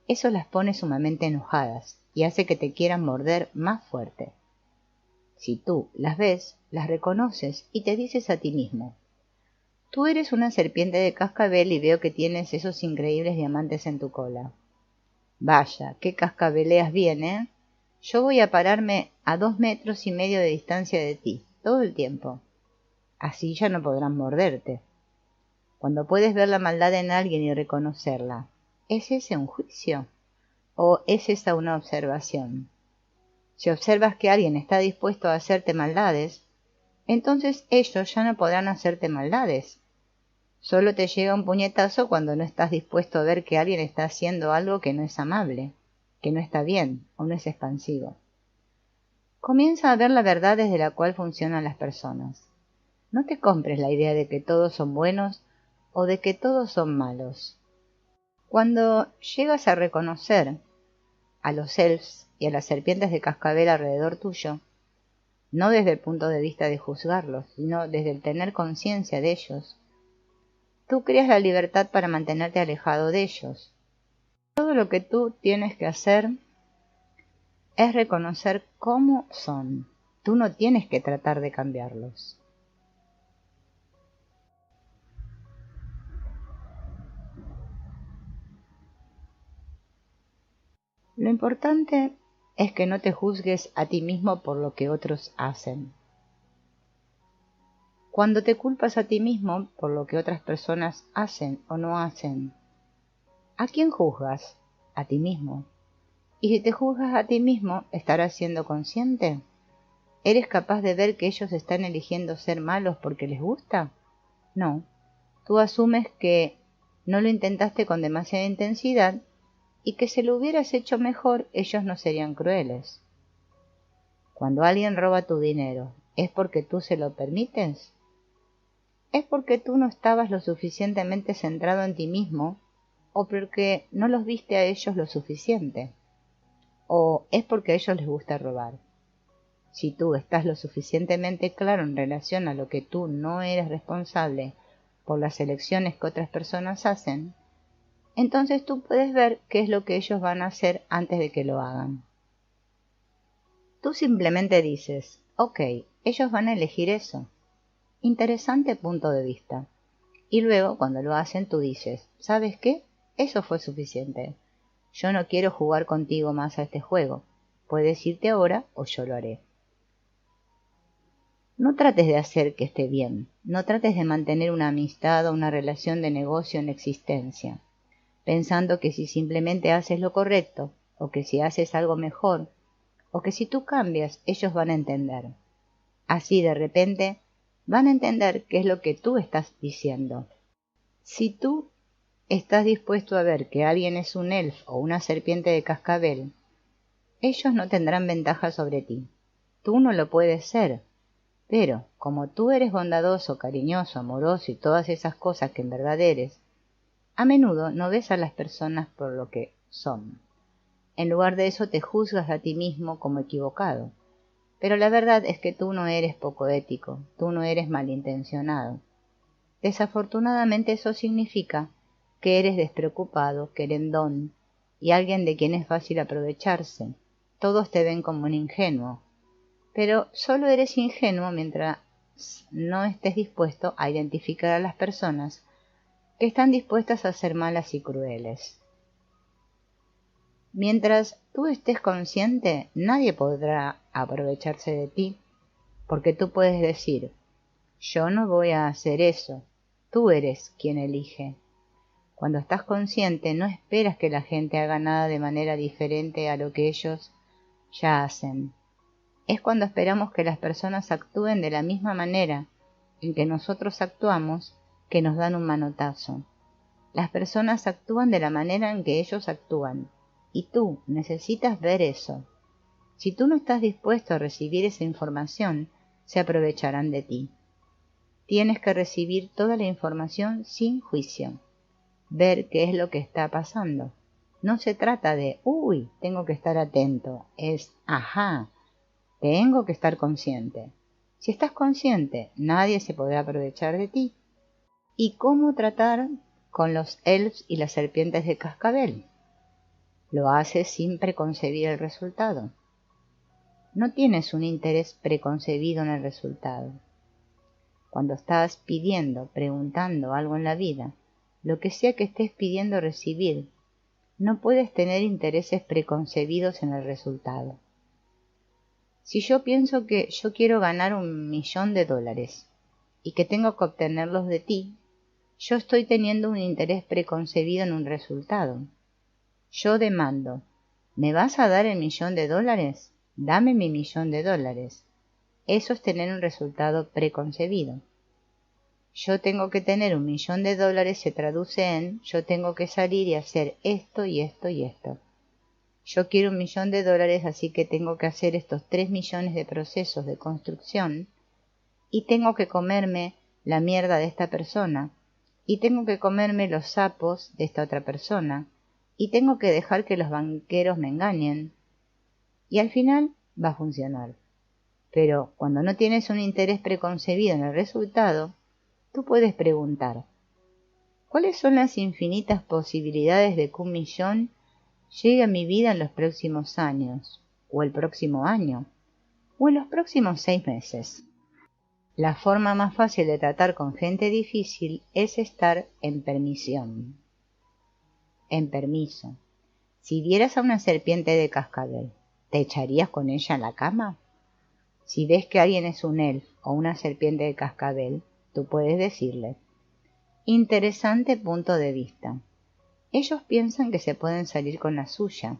eso las pone sumamente enojadas y hace que te quieran morder más fuerte. Si tú las ves, las reconoces y te dices a ti mismo: tú eres una serpiente de cascabel y veo que tienes esos increíbles diamantes en tu cola. Vaya, qué cascabeleas bien, ¿eh? Yo voy a pararme a 2,5 metros de distancia de ti, todo el tiempo. Así ya no podrán morderte. Cuando puedes ver la maldad en alguien y reconocerla, ¿es ese un juicio? ¿O es esa una observación? Si observas que alguien está dispuesto a hacerte maldades, entonces ellos ya no podrán hacerte maldades. Solo te llega un puñetazo cuando no estás dispuesto a ver que alguien está haciendo algo que no es amable, que no está bien o no es expansivo. Comienza a ver la verdad desde la cual funcionan las personas. No te compres la idea de que todos son buenos o de que todos son malos. Cuando llegas a reconocer a los elfs y a las serpientes de cascabel alrededor tuyo, no desde el punto de vista de juzgarlos, sino desde el tener conciencia de ellos, tú creas la libertad para mantenerte alejado de ellos. Todo lo que tú tienes que hacer es reconocer cómo son. Tú no tienes que tratar de cambiarlos. Lo importante es que no te juzgues a ti mismo por lo que otros hacen. Cuando te culpas a ti mismo por lo que otras personas hacen o no hacen, ¿a quién juzgas? A ti mismo. Y si te juzgas a ti mismo, ¿estarás siendo consciente? ¿Eres capaz de ver que ellos están eligiendo ser malos porque les gusta? No. Tú asumes que no lo intentaste con demasiada intensidad y que si lo hubieras hecho mejor, ellos no serían crueles. Cuando alguien roba tu dinero, ¿es porque tú se lo permites? ¿Es porque tú no estabas lo suficientemente centrado en ti mismo o porque no los viste a ellos lo suficiente? ¿O es porque a ellos les gusta robar? Si tú estás lo suficientemente claro en relación a lo que tú no eres responsable por las elecciones que otras personas hacen, entonces tú puedes ver qué es lo que ellos van a hacer antes de que lo hagan. Tú simplemente dices: ok, ellos van a elegir eso. Interesante punto de vista. Y luego, cuando lo hacen, tú dices: ¿sabes qué? Eso fue suficiente. Yo no quiero jugar contigo más a este juego. Puedes irte ahora o yo lo haré. No trates de hacer que esté bien. No trates de mantener una amistad o una relación de negocio en existencia, pensando que si simplemente haces lo correcto, o que si haces algo mejor, o que si tú cambias, ellos van a entender. Así de repente van a entender qué es lo que tú estás diciendo. Si tú estás dispuesto a ver que alguien es un elf o una serpiente de cascabel, ellos no tendrán ventaja sobre ti. Tú no lo puedes ser, pero como tú eres bondadoso, cariñoso, amoroso y todas esas cosas que en verdad eres, a menudo no ves a las personas por lo que son. En lugar de eso te juzgas a ti mismo como equivocado. Pero la verdad es que tú no eres poco ético, tú no eres malintencionado. Desafortunadamente eso significa que eres despreocupado, querendón y alguien de quien es fácil aprovecharse. Todos te ven como un ingenuo, pero solo eres ingenuo mientras no estés dispuesto a identificar a las personas que están dispuestas a ser malas y crueles. Mientras tú estés consciente, nadie podrá aprovecharse de ti, porque tú puedes decir: yo no voy a hacer eso, tú eres quien elige. Cuando estás consciente, no esperas que la gente haga nada de manera diferente a lo que ellos ya hacen. Es cuando esperamos que las personas actúen de la misma manera en que nosotros actuamos que nos dan un manotazo. Las personas actúan de la manera en que ellos actúan, y tú necesitas ver eso. Si tú no estás dispuesto a recibir esa información, se aprovecharán de ti. Tienes que recibir toda la información sin juicio, ver qué es lo que está pasando. No se trata de, uy, tengo que estar atento, es, ajá, tengo que estar consciente. Si estás consciente, nadie se podrá aprovechar de ti. ¿Y cómo tratar con los elfs y las serpientes de cascabel? Lo haces sin preconcebir el resultado. No tienes un interés preconcebido en el resultado. Cuando estás pidiendo, preguntando algo en la vida, lo que sea que estés pidiendo recibir, no puedes tener intereses preconcebidos en el resultado. Si yo pienso que yo quiero ganar $1.000.000 y que tengo que obtenerlos de ti, yo estoy teniendo un interés preconcebido en un resultado. Yo demando, ¿me vas a dar el $1.000.000? Dame mi $1.000.000. Eso es tener un resultado preconcebido. Yo tengo que tener $1.000.000 se traduce en yo tengo que salir y hacer esto y esto y esto. Yo quiero $1.000.000, así que tengo que hacer estos 3 millones de procesos de construcción y tengo que comerme la mierda de esta persona y tengo que comerme los sapos de esta otra persona y tengo que dejar que los banqueros me engañen y al final va a funcionar. Pero cuando no tienes un interés preconcebido en el resultado, tú puedes preguntar, ¿cuáles son las infinitas posibilidades de que 1.000.000 llegue a mi vida en los próximos años, o el próximo año, o en los próximos 6 meses? La forma más fácil de tratar con gente difícil es estar en permisión. En permiso. Si vieras a una serpiente de cascabel, ¿te echarías con ella en la cama? Si ves que alguien es un elfo o una serpiente de cascabel, tú puedes decirle, interesante punto de vista. Ellos piensan que se pueden salir con la suya.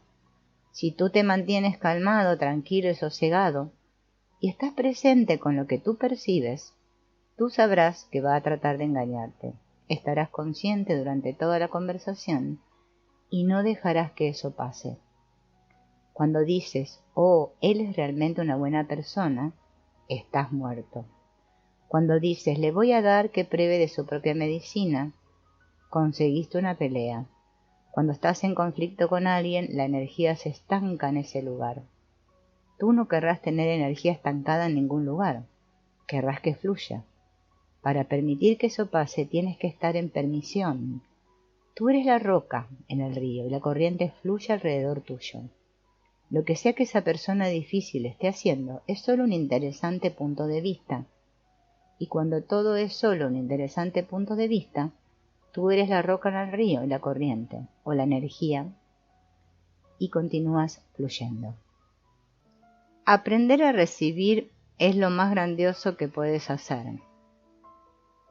Si tú te mantienes calmado, tranquilo y sosegado, y estás presente con lo que tú percibes, tú sabrás que va a tratar de engañarte. Estarás consciente durante toda la conversación y no dejarás que eso pase. Cuando dices, oh, él es realmente una buena persona, estás muerto. Cuando dices, le voy a dar que pruebe de su propia medicina, conseguiste una pelea. Cuando estás en conflicto con alguien, la energía se estanca en ese lugar. Tú no querrás tener energía estancada en ningún lugar. Querrás que fluya. Para permitir que eso pase, tienes que estar en permisión. Tú eres la roca en el río y la corriente fluye alrededor tuyo. Lo que sea que esa persona difícil esté haciendo es solo un interesante punto de vista. Y cuando todo es solo un interesante punto de vista, tú eres la roca en el río y la corriente, o la energía, y continúas fluyendo. Aprender a recibir es lo más grandioso que puedes hacer.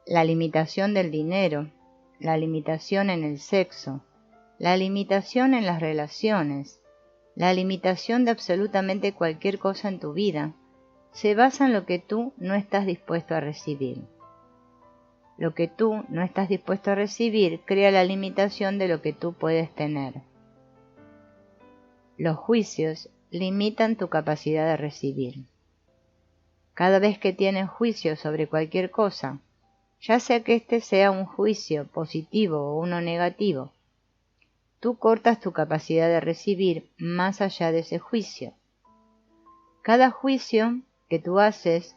La limitación del dinero, la limitación en el sexo, la limitación en las relaciones, la limitación de absolutamente cualquier cosa en tu vida, se basa en lo que tú no estás dispuesto a recibir. Lo que tú no estás dispuesto a recibir crea la limitación de lo que tú puedes tener. Los juicios limitan tu capacidad de recibir. Cada vez que tienes juicio sobre cualquier cosa, ya sea que este sea un juicio positivo o uno negativo, tú cortas tu capacidad de recibir más allá de ese juicio. Cada juicio que tú haces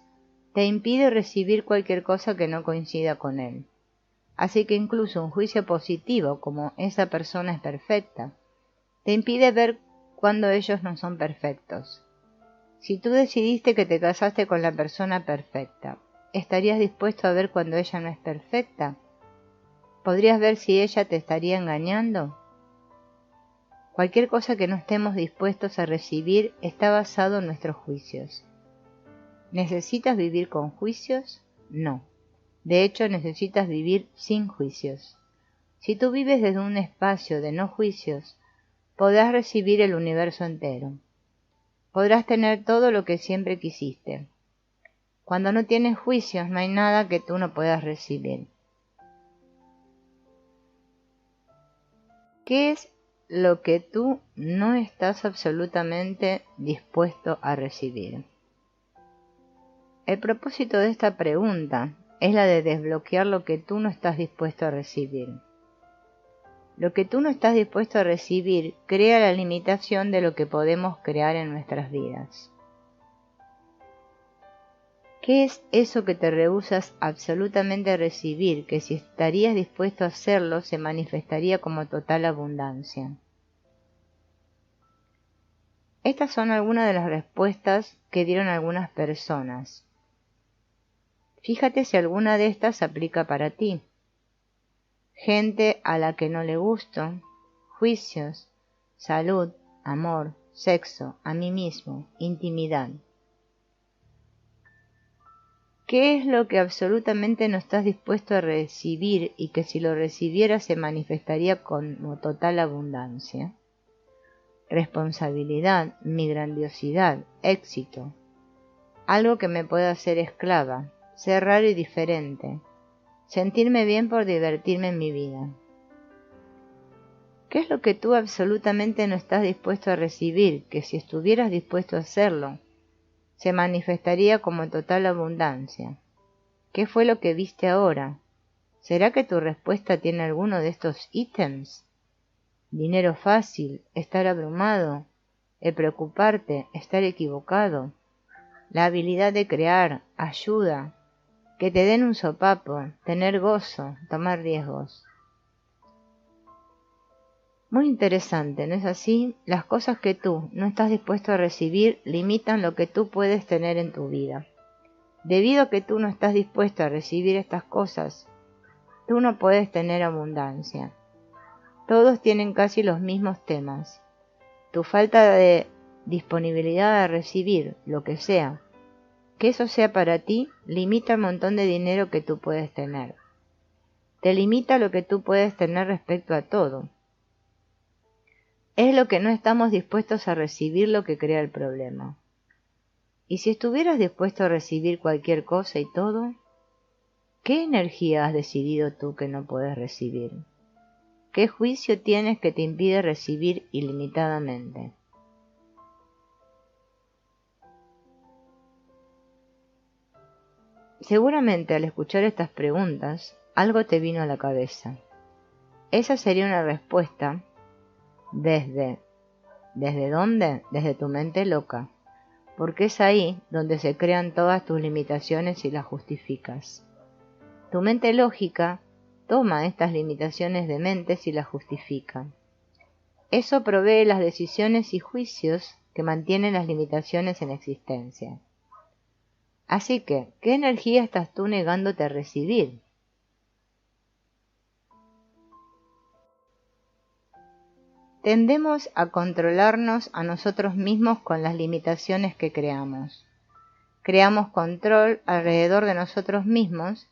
te impide recibir cualquier cosa que no coincida con él. Así que incluso un juicio positivo, como esa persona es perfecta, te impide ver cuando ellos no son perfectos. Si tú decidiste que te casaste con la persona perfecta, ¿estarías dispuesto a ver cuando ella no es perfecta? ¿Podrías ver si ella te estaría engañando? Cualquier cosa que no estemos dispuestos a recibir está basado en nuestros juicios. ¿Necesitas vivir con juicios? No. De hecho, necesitas vivir sin juicios. Si tú vives desde un espacio de no juicios, podrás recibir el universo entero. Podrás tener todo lo que siempre quisiste. Cuando no tienes juicios, no hay nada que tú no puedas recibir. ¿Qué es lo que tú no estás absolutamente dispuesto a recibir? El propósito de esta pregunta es la de desbloquear lo que tú no estás dispuesto a recibir. Lo que tú no estás dispuesto a recibir crea la limitación de lo que podemos crear en nuestras vidas. ¿Qué es eso que te rehusas absolutamente a recibir, que si estarías dispuesto a hacerlo se manifestaría como total abundancia? Estas son algunas de las respuestas que dieron algunas personas. Fíjate si alguna de estas aplica para ti. Gente a la que no le gusto, juicios, salud, amor, sexo, a mí mismo, intimidad. ¿Qué es lo que absolutamente no estás dispuesto a recibir y que si lo recibieras se manifestaría como total abundancia? Responsabilidad, mi grandiosidad, éxito. Algo que me pueda hacer esclava, ser raro y diferente, sentirme bien por divertirme en mi vida. ¿Qué es lo que tú absolutamente no estás dispuesto a recibir, que si estuvieras dispuesto a hacerlo, se manifestaría como total abundancia? ¿Qué fue lo que viste ahora? ¿Será que tu respuesta tiene alguno de estos ítems? Dinero fácil, estar abrumado, el preocuparte, estar equivocado, la habilidad de crear, ayuda, que te den un sopapo, tener gozo, tomar riesgos. Muy interesante, ¿no es así? Las cosas que tú no estás dispuesto a recibir limitan lo que tú puedes tener en tu vida. Debido a que tú no estás dispuesto a recibir estas cosas, tú no puedes tener abundancia. Todos tienen casi los mismos temas. Tu falta de disponibilidad a recibir lo que sea, que eso sea para ti, limita el montón de dinero que tú puedes tener. Te limita lo que tú puedes tener respecto a todo. Es lo que no estamos dispuestos a recibir lo que crea el problema. ¿Y si estuvieras dispuesto a recibir cualquier cosa y todo? ¿Qué energía has decidido tú que no puedes recibir? ¿Qué juicio tienes que te impide recibir ilimitadamente? Seguramente al escuchar estas preguntas, algo te vino a la cabeza. Esa sería una respuesta ¿desde dónde? Desde tu mente loca, porque es ahí donde se crean todas tus limitaciones y las justificas. Tu mente lógica toma estas limitaciones de mentes y las justifica. Eso provee las decisiones y juicios que mantienen las limitaciones en existencia. Así que, ¿qué energía estás tú negándote a recibir? Tendemos a controlarnos a nosotros mismos con las limitaciones que creamos. Creamos control alrededor de nosotros mismos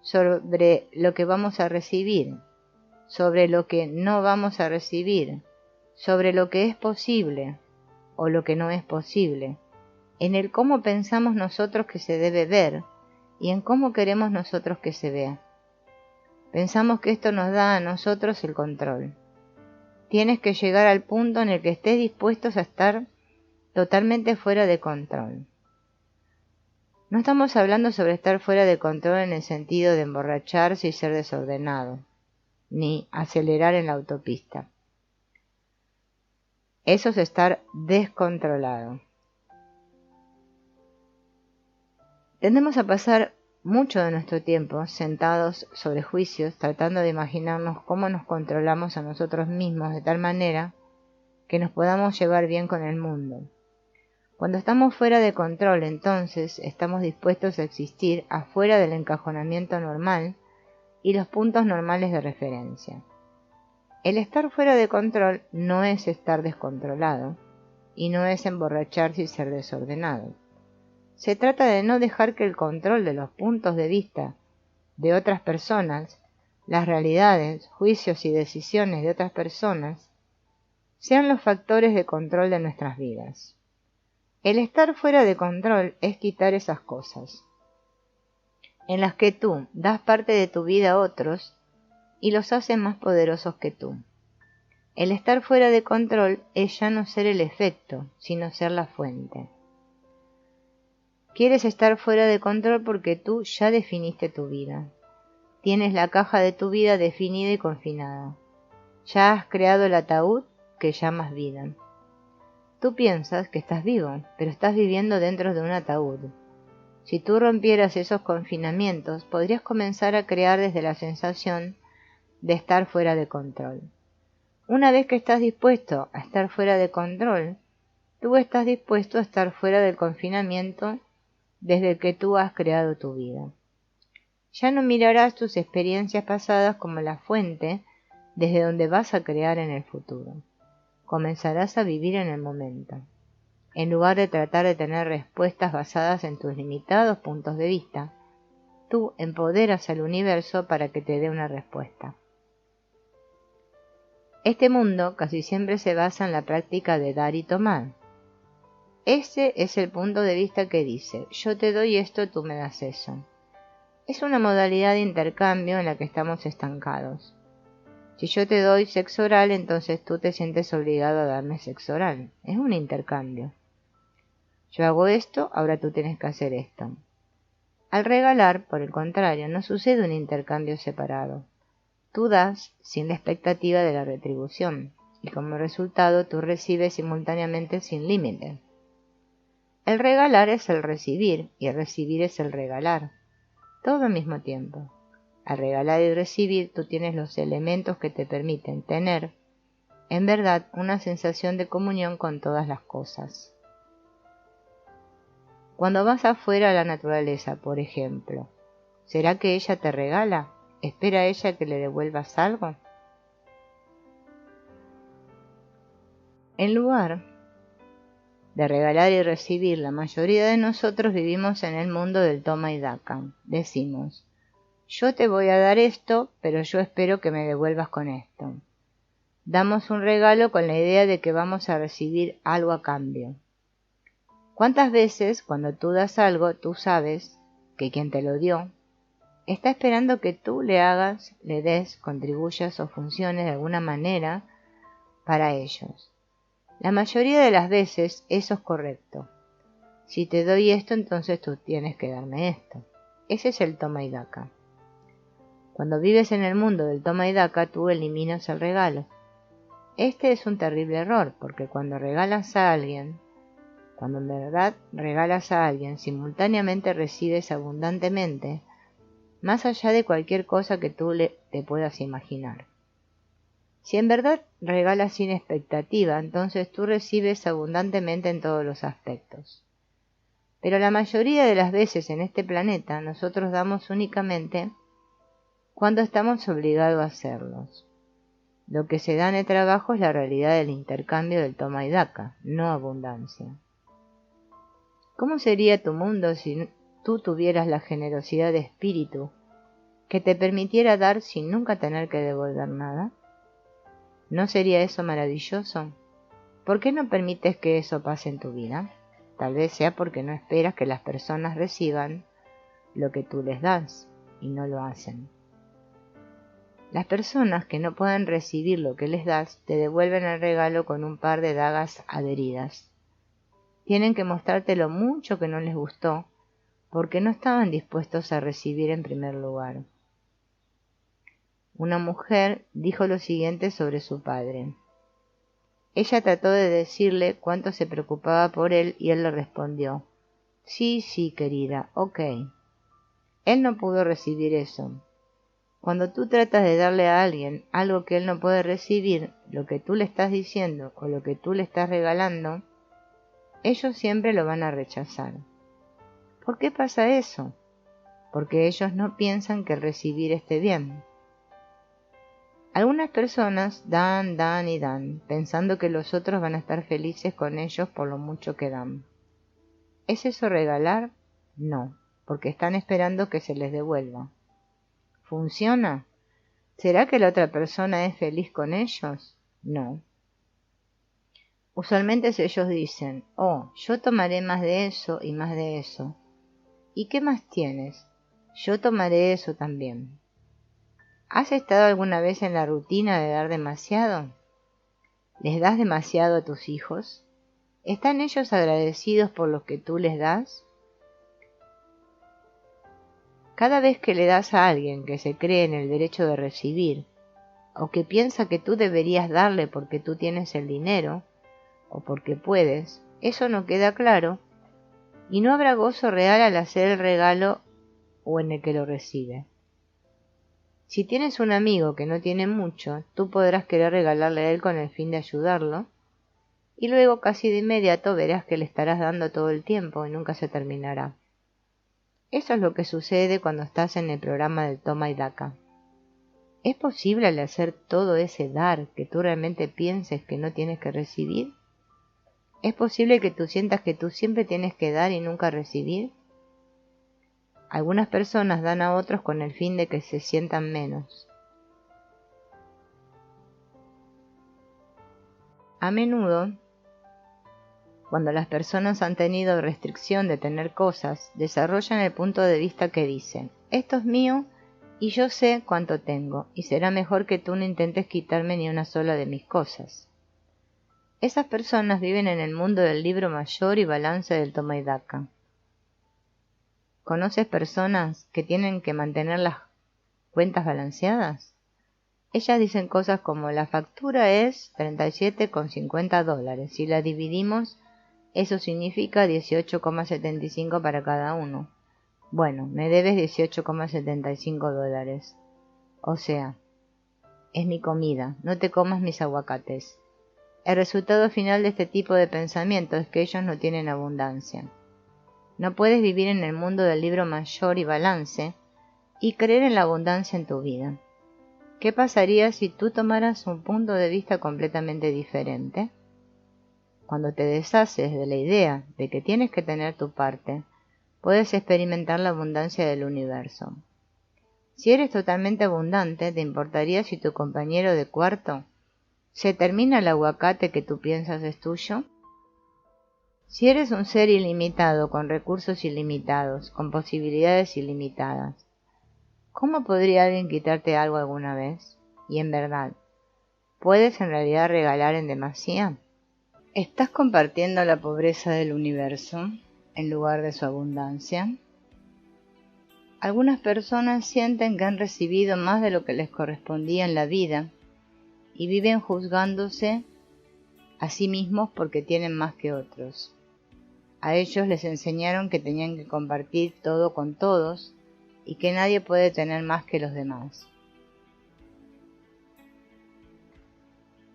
sobre lo que vamos a recibir, sobre lo que no vamos a recibir, sobre lo que es posible o lo que no es posible, en el cómo pensamos nosotros que se debe ver y en cómo queremos nosotros que se vea. Pensamos que esto nos da a nosotros el control. Tienes que llegar al punto en el que estés dispuestos a estar totalmente fuera de control. No estamos hablando sobre estar fuera de control en el sentido de emborracharse y ser desordenado, ni acelerar en la autopista. Eso es estar descontrolado. Tendemos a pasar mucho de nuestro tiempo sentados sobre juicios, tratando de imaginarnos cómo nos controlamos a nosotros mismos de tal manera que nos podamos llevar bien con el mundo. Cuando estamos fuera de control, entonces estamos dispuestos a existir afuera del encajonamiento normal y los puntos normales de referencia. El estar fuera de control no es estar descontrolado y no es emborracharse y ser desordenado. Se trata de no dejar que el control de los puntos de vista de otras personas, las realidades, juicios y decisiones de otras personas, sean los factores de control de nuestras vidas. El estar fuera de control es quitar esas cosas, en las que tú das parte de tu vida a otros y los haces más poderosos que tú. El estar fuera de control es ya no ser el efecto, sino ser la fuente. Quieres estar fuera de control porque tú ya definiste tu vida. Tienes la caja de tu vida definida y confinada. Ya has creado el ataúd que llamas vida. Tú piensas que estás vivo, pero estás viviendo dentro de un ataúd. Si tú rompieras esos confinamientos, podrías comenzar a crear desde la sensación de estar fuera de control. Una vez que estás dispuesto a estar fuera de control, tú estás dispuesto a estar fuera del confinamiento desde que tú has creado tu vida. Ya no mirarás tus experiencias pasadas como la fuente desde donde vas a crear en el futuro. Comenzarás a vivir en el momento, en lugar de tratar de tener respuestas basadas en tus limitados puntos de vista. Tú empoderas al universo para que te dé una respuesta. Este mundo casi siempre se basa en la práctica de dar y tomar. Ese es el punto de vista que dice, yo te doy esto, tú me das eso. Es una modalidad de intercambio en la que estamos estancados. Si yo te doy sexo oral, entonces tú te sientes obligado a darme sexo oral. Es un intercambio. Yo hago esto, ahora tú tienes que hacer esto. Al regalar, por el contrario, no sucede un intercambio separado. Tú das sin la expectativa de la retribución, y como resultado tú recibes simultáneamente sin límite. El regalar es el recibir, y el recibir es el regalar, todo al mismo tiempo. Al regalar y recibir tú tienes los elementos que te permiten tener, en verdad, una sensación de comunión con todas las cosas. Cuando vas afuera a la naturaleza, por ejemplo, ¿será que ella te regala? ¿Espera ella que le devuelvas algo? En lugar de regalar y recibir, la mayoría de nosotros vivimos en el mundo del toma y daca. Decimos, yo te voy a dar esto, pero yo espero que me devuelvas con esto. Damos un regalo con la idea de que vamos a recibir algo a cambio. ¿Cuántas veces cuando tú das algo, tú sabes que quien te lo dio está esperando que tú le hagas, le des, contribuyas o funciones de alguna manera para ellos? La mayoría de las veces eso es correcto. Si te doy esto, entonces tú tienes que darme esto. Ese es el toma y daca. Cuando vives en el mundo del toma y daca, tú eliminas el regalo. Este es un terrible error, porque cuando regalas a alguien, cuando en verdad regalas a alguien, simultáneamente recibes abundantemente, más allá de cualquier cosa que tú te puedas imaginar. Si en verdad regalas sin expectativa, entonces tú recibes abundantemente en todos los aspectos. Pero la mayoría de las veces en este planeta nosotros damos únicamente cuando estamos obligados a hacerlos. Lo que se da en el trabajo es la realidad del intercambio del toma y daca, no abundancia. ¿Cómo sería tu mundo si tú tuvieras la generosidad de espíritu que te permitiera dar sin nunca tener que devolver nada? ¿No sería eso maravilloso? ¿Por qué no permites que eso pase en tu vida? Tal vez sea porque no esperas que las personas reciban lo que tú les das y no lo hacen. Las personas que no pueden recibir lo que les das te devuelven el regalo con un par de dagas adheridas. Tienen que mostrarte lo mucho que no les gustó porque no estaban dispuestos a recibir en primer lugar. Una mujer dijo lo siguiente sobre su padre. Ella trató de decirle cuánto se preocupaba por él y él le respondió, sí, querida, ok. Él no pudo recibir eso. Cuando tú tratas de darle a alguien algo que él no puede recibir, lo que tú le estás diciendo o lo que tú le estás regalando, ellos siempre lo van a rechazar. ¿Por qué pasa eso? Porque ellos no piensan que el recibir esté bien. Algunas personas dan y dan, pensando que los otros van a estar felices con ellos por lo mucho que dan. ¿Es eso regalar? No, porque están esperando que se les devuelva. ¿Funciona? ¿Será que la otra persona es feliz con ellos? No. Usualmente ellos dicen, oh, yo tomaré más de eso y más de eso. ¿Y qué más tienes? Yo tomaré eso también. ¿Has estado alguna vez en la rutina de dar demasiado? ¿Les das demasiado a tus hijos? ¿Están ellos agradecidos por lo que tú les das? Cada vez que le das a alguien que se cree en el derecho de recibir, o que piensa que tú deberías darle porque tú tienes el dinero, o porque puedes, eso no queda claro, y no habrá gozo real al hacer el regalo o en el que lo recibe. Si tienes un amigo que no tiene mucho, tú podrás querer regalarle a él con el fin de ayudarlo, y luego casi de inmediato verás que le estarás dando todo el tiempo y nunca se terminará. Eso es lo que sucede cuando estás en el programa del toma y daca. ¿Es posible al hacer todo ese dar que tú realmente pienses que no tienes que recibir? ¿Es posible que tú sientas que tú siempre tienes que dar y nunca recibir? Algunas personas dan a otros con el fin de que se sientan menos. A menudo, cuando las personas han tenido restricción de tener cosas, desarrollan el punto de vista que dice: esto es mío y yo sé cuánto tengo, y será mejor que tú no intentes quitarme ni una sola de mis cosas. Esas personas viven en el mundo del libro mayor y balance del toma y daca. ¿Conoces personas que tienen que mantener las cuentas balanceadas? Ellas dicen cosas como: la factura es $37,50, si la dividimos, eso significa 18,75 para cada uno. Bueno, me debes $18,75. O sea, es mi comida, no te comas mis aguacates. El resultado final de este tipo de pensamiento es que ellos no tienen abundancia. No puedes vivir en el mundo del libro mayor y balance y creer en la abundancia en tu vida. ¿Qué pasaría si tú tomaras un punto de vista completamente diferente? Cuando te deshaces de la idea de que tienes que tener tu parte, puedes experimentar la abundancia del universo. Si eres totalmente abundante, ¿te importaría si tu compañero de cuarto se termina el aguacate que tú piensas es tuyo? Si eres un ser ilimitado, con recursos ilimitados, con posibilidades ilimitadas, ¿cómo podría alguien quitarte algo alguna vez? Y en verdad, ¿puedes en realidad regalar en demasía? ¿Estás compartiendo la pobreza del universo en lugar de su abundancia? Algunas personas sienten que han recibido más de lo que les correspondía en la vida y viven juzgándose a sí mismos porque tienen más que otros. A ellos les enseñaron que tenían que compartir todo con todos y que nadie puede tener más que los demás.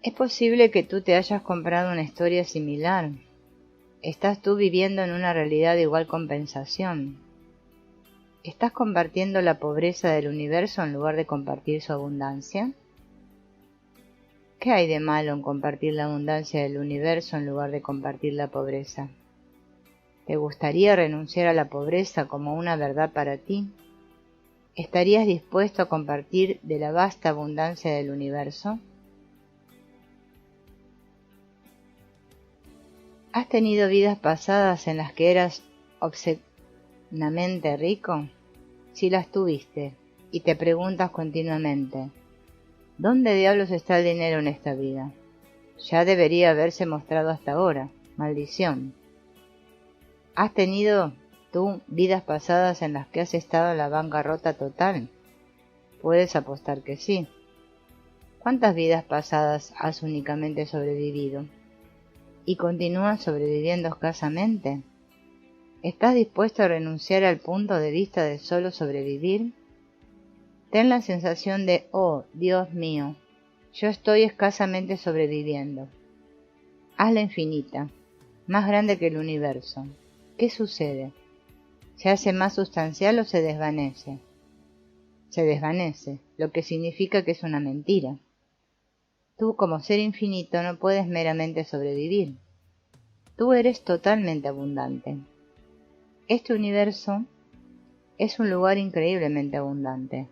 Es posible que tú te hayas comprado una historia similar. ¿Estás tú viviendo en una realidad de igual compensación? ¿Estás compartiendo la pobreza del universo en lugar de compartir su abundancia? ¿Qué hay de malo en compartir la abundancia del universo en lugar de compartir la pobreza? ¿Te gustaría renunciar a la pobreza como una verdad para ti? ¿Estarías dispuesto a compartir de la vasta abundancia del universo? ¿Has tenido vidas pasadas en las que eras obscenamente rico? Si las tuviste, y te preguntas continuamente: ¿dónde diablos está el dinero en esta vida? Ya debería haberse mostrado hasta ahora. Maldición. ¿Has tenido tú vidas pasadas en las que has estado en la bancarrota total? Puedes apostar que sí. ¿Cuántas vidas pasadas has únicamente sobrevivido? ¿Y continúas sobreviviendo escasamente? ¿Estás dispuesto a renunciar al punto de vista de solo sobrevivir? Ten la sensación de: oh, Dios mío, yo estoy escasamente sobreviviendo. Hazla infinita, más grande que el universo. ¿Qué sucede? ¿Se hace más sustancial o se desvanece? Se desvanece, lo que significa que es una mentira. Tú, como ser infinito, no puedes meramente sobrevivir. Tú eres totalmente abundante. Este universo es un lugar increíblemente abundante.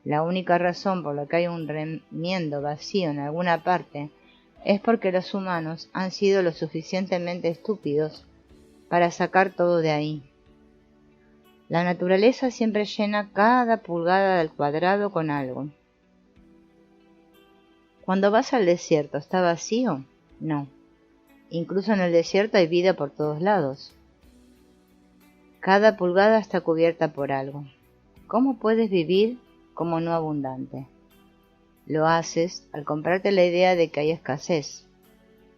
La única razón por la que hay un remiendo vacío en alguna parte es porque los humanos han sido lo suficientemente estúpidos para sacar todo de ahí. La naturaleza siempre llena cada pulgada del cuadrado con algo. Cuando vas al desierto, ¿está vacío? No. Incluso en el desierto hay vida por todos lados. Cada pulgada está cubierta por algo. ¿Cómo puedes vivir como no abundante? Lo haces al comprarte la idea de que hay escasez.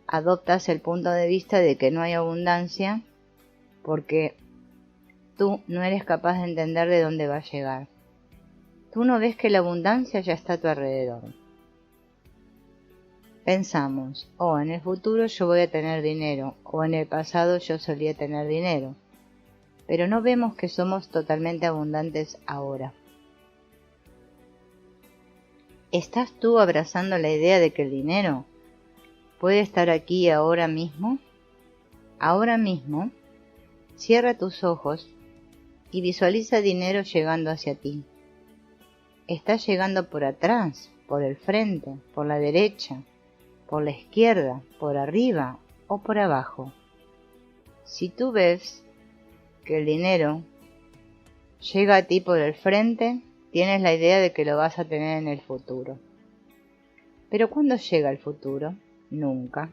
Adoptas el punto de vista de que no hay abundancia porque tú no eres capaz de entender de dónde va a llegar. Tú no ves que la abundancia ya está a tu alrededor. Pensamos, en el futuro yo voy a tener dinero, o en el pasado yo solía tener dinero, pero no vemos que somos totalmente abundantes ahora. ¿Estás tú abrazando la idea de que el dinero puede estar aquí ahora mismo? Ahora mismo, cierra tus ojos y visualiza dinero llegando hacia ti. Está llegando por atrás, por el frente, por la derecha, por la izquierda, por arriba o por abajo. Si tú ves que el dinero llega a ti por el frente, tienes la idea de que lo vas a tener en el futuro. Pero ¿cuándo llega el futuro? Nunca.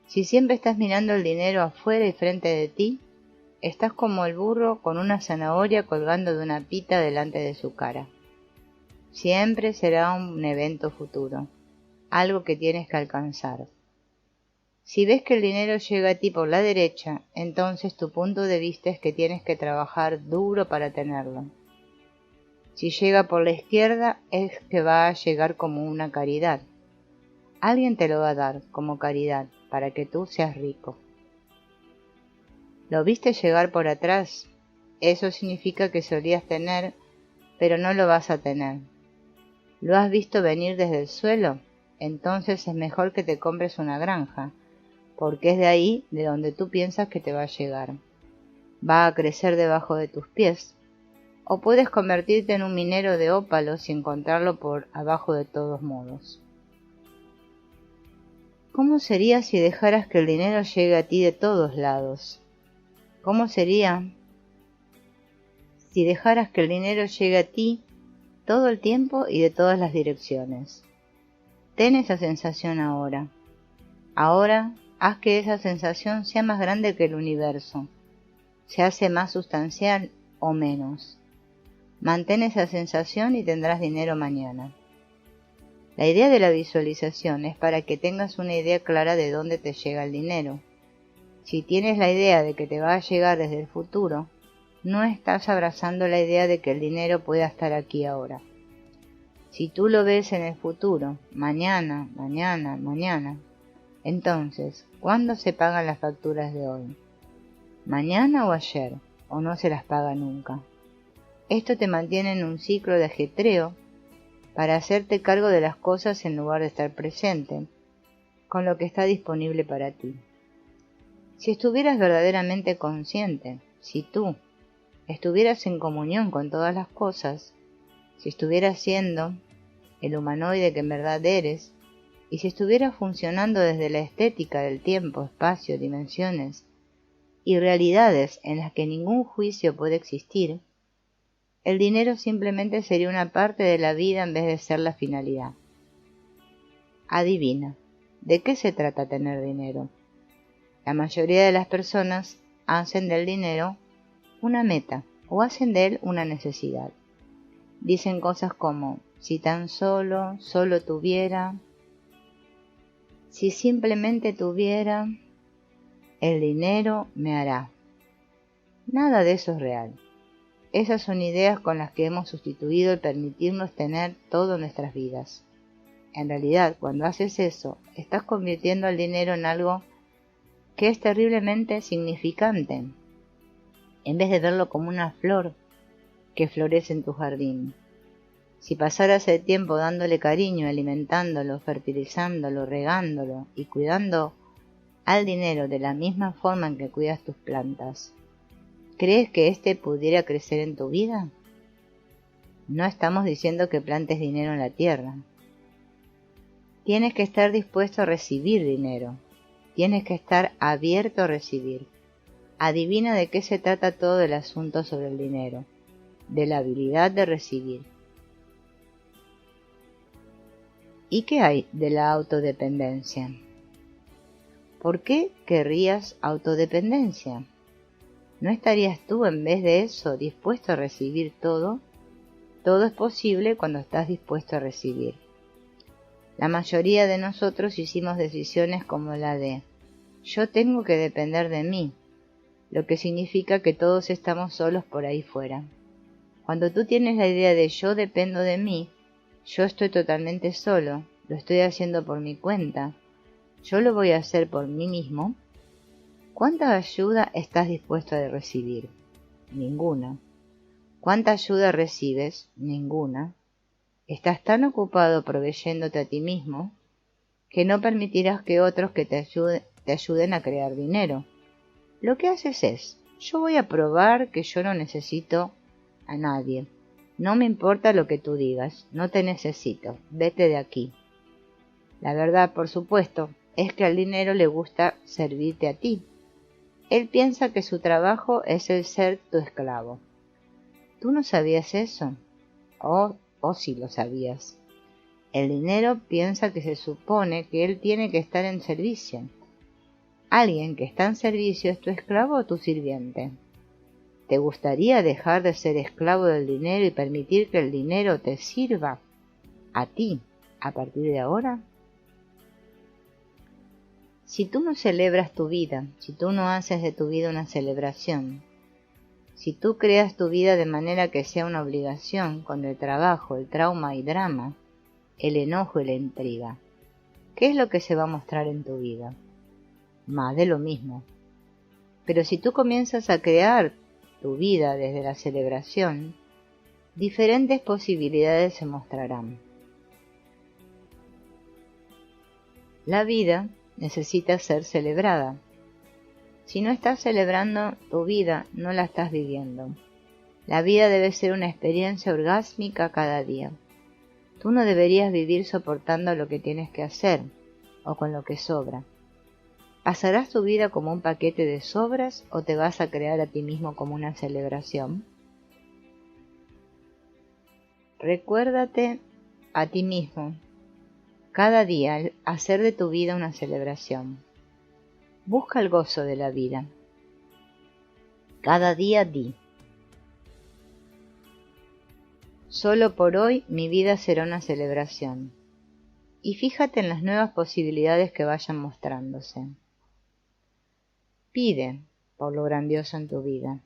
Si siempre estás mirando el dinero afuera y frente de ti, estás como el burro con una zanahoria colgando de una pita delante de su cara. Siempre será un evento futuro, algo que tienes que alcanzar. Si ves que el dinero llega a ti por la derecha, entonces tu punto de vista es que tienes que trabajar duro para tenerlo. Si llega por la izquierda, es que va a llegar como una caridad. Alguien te lo va a dar como caridad para que tú seas rico. ¿Lo viste llegar por atrás? Eso significa que solías tener, pero no lo vas a tener. ¿Lo has visto venir desde el suelo? Entonces es mejor que te compres una granja, porque es de ahí de donde tú piensas que te va a llegar. Va a crecer debajo de tus pies. O puedes convertirte en un minero de ópalos y encontrarlo por abajo de todos modos. ¿Cómo sería si dejaras que el dinero llegue a ti de todos lados? ¿Cómo sería si dejaras que el dinero llegue a ti todo el tiempo y de todas las direcciones? Ten esa sensación ahora. Ahora haz que esa sensación sea más grande que el universo. Se hace más sustancial o menos. Mantén esa sensación y tendrás dinero mañana. La idea de la visualización es para que tengas una idea clara de dónde te llega el dinero. Si tienes la idea de que te va a llegar desde el futuro, no estás abrazando la idea de que el dinero pueda estar aquí ahora. Si tú lo ves en el futuro, mañana, entonces, ¿cuándo se pagan las facturas de hoy? ¿Mañana o ayer? ¿O no se las paga nunca? Esto te mantiene en un ciclo de ajetreo para hacerte cargo de las cosas en lugar de estar presente con lo que está disponible para ti. Si estuvieras verdaderamente consciente, si tú estuvieras en comunión con todas las cosas, si estuvieras siendo el humanoide que en verdad eres, y si estuvieras funcionando desde la estética del tiempo, espacio, dimensiones y realidades en las que ningún juicio puede existir, el dinero simplemente sería una parte de la vida en vez de ser la finalidad. Adivina, ¿de qué se trata tener dinero? La mayoría de las personas hacen del dinero una meta o hacen de él una necesidad. Dicen cosas como, si tan solo tuviera, si simplemente tuviera, el dinero me hará. Nada de eso es real. Esas son ideas con las que hemos sustituido el permitirnos tener todo en nuestras vidas. En realidad, cuando haces eso, estás convirtiendo al dinero en algo que es terriblemente significante, en vez de verlo como una flor que florece en tu jardín. Si pasaras el tiempo dándole cariño, alimentándolo, fertilizándolo, regándolo y cuidando al dinero de la misma forma en que cuidas tus plantas, ¿crees que éste pudiera crecer en tu vida? No estamos diciendo que plantes dinero en la tierra. Tienes que estar dispuesto a recibir dinero. Tienes que estar abierto a recibir. Adivina de qué se trata todo el asunto sobre el dinero. De la habilidad de recibir. ¿Y qué hay de la autodependencia? ¿Por qué querrías autodependencia? ¿No estarías tú en vez de eso dispuesto a recibir todo? Todo es posible cuando estás dispuesto a recibir. La mayoría de nosotros hicimos decisiones como la de yo tengo que depender de mí, lo que significa que todos estamos solos por ahí fuera. Cuando tú tienes la idea de yo dependo de mí, yo estoy totalmente solo, lo estoy haciendo por mi cuenta, yo lo voy a hacer por mí mismo, ¿cuánta ayuda estás dispuesto a recibir? Ninguna. ¿Cuánta ayuda recibes? Ninguna. Estás tan ocupado proveyéndote a ti mismo que no permitirás que otros que te ayuden a crear dinero. Lo que haces es, yo voy a probar que yo no necesito a nadie. No me importa lo que tú digas, no te necesito, vete de aquí. La verdad, por supuesto, es que al dinero le gusta servirte a ti. Él piensa que su trabajo es el ser tu esclavo. ¿Tú no sabías eso? Oh, sí lo sabías. El dinero piensa que se supone que él tiene que estar en servicio. Alguien que está en servicio es tu esclavo o tu sirviente. ¿Te gustaría dejar de ser esclavo del dinero y permitir que el dinero te sirva a ti a partir de ahora? Si tú no celebras tu vida, si tú no haces de tu vida una celebración, si tú creas tu vida de manera que sea una obligación con el trabajo, el trauma y drama, el enojo y la intriga, ¿qué es lo que se va a mostrar en tu vida? Más de lo mismo. Pero si tú comienzas a crear tu vida desde la celebración, diferentes posibilidades se mostrarán. La vida necesita ser celebrada. Si no estás celebrando tu vida, no la estás viviendo. La vida debe ser una experiencia orgásmica cada día. Tú no deberías vivir soportando lo que tienes que hacer o con lo que sobra. ¿Pasarás tu vida como un paquete de sobras o te vas a crear a ti mismo como una celebración? Recuérdate a ti mismo cada día hacer de tu vida una celebración. Busca el gozo de la vida. Cada día di: solo por hoy mi vida será una celebración. Y fíjate en las nuevas posibilidades que vayan mostrándose. Pide por lo grandioso en tu vida.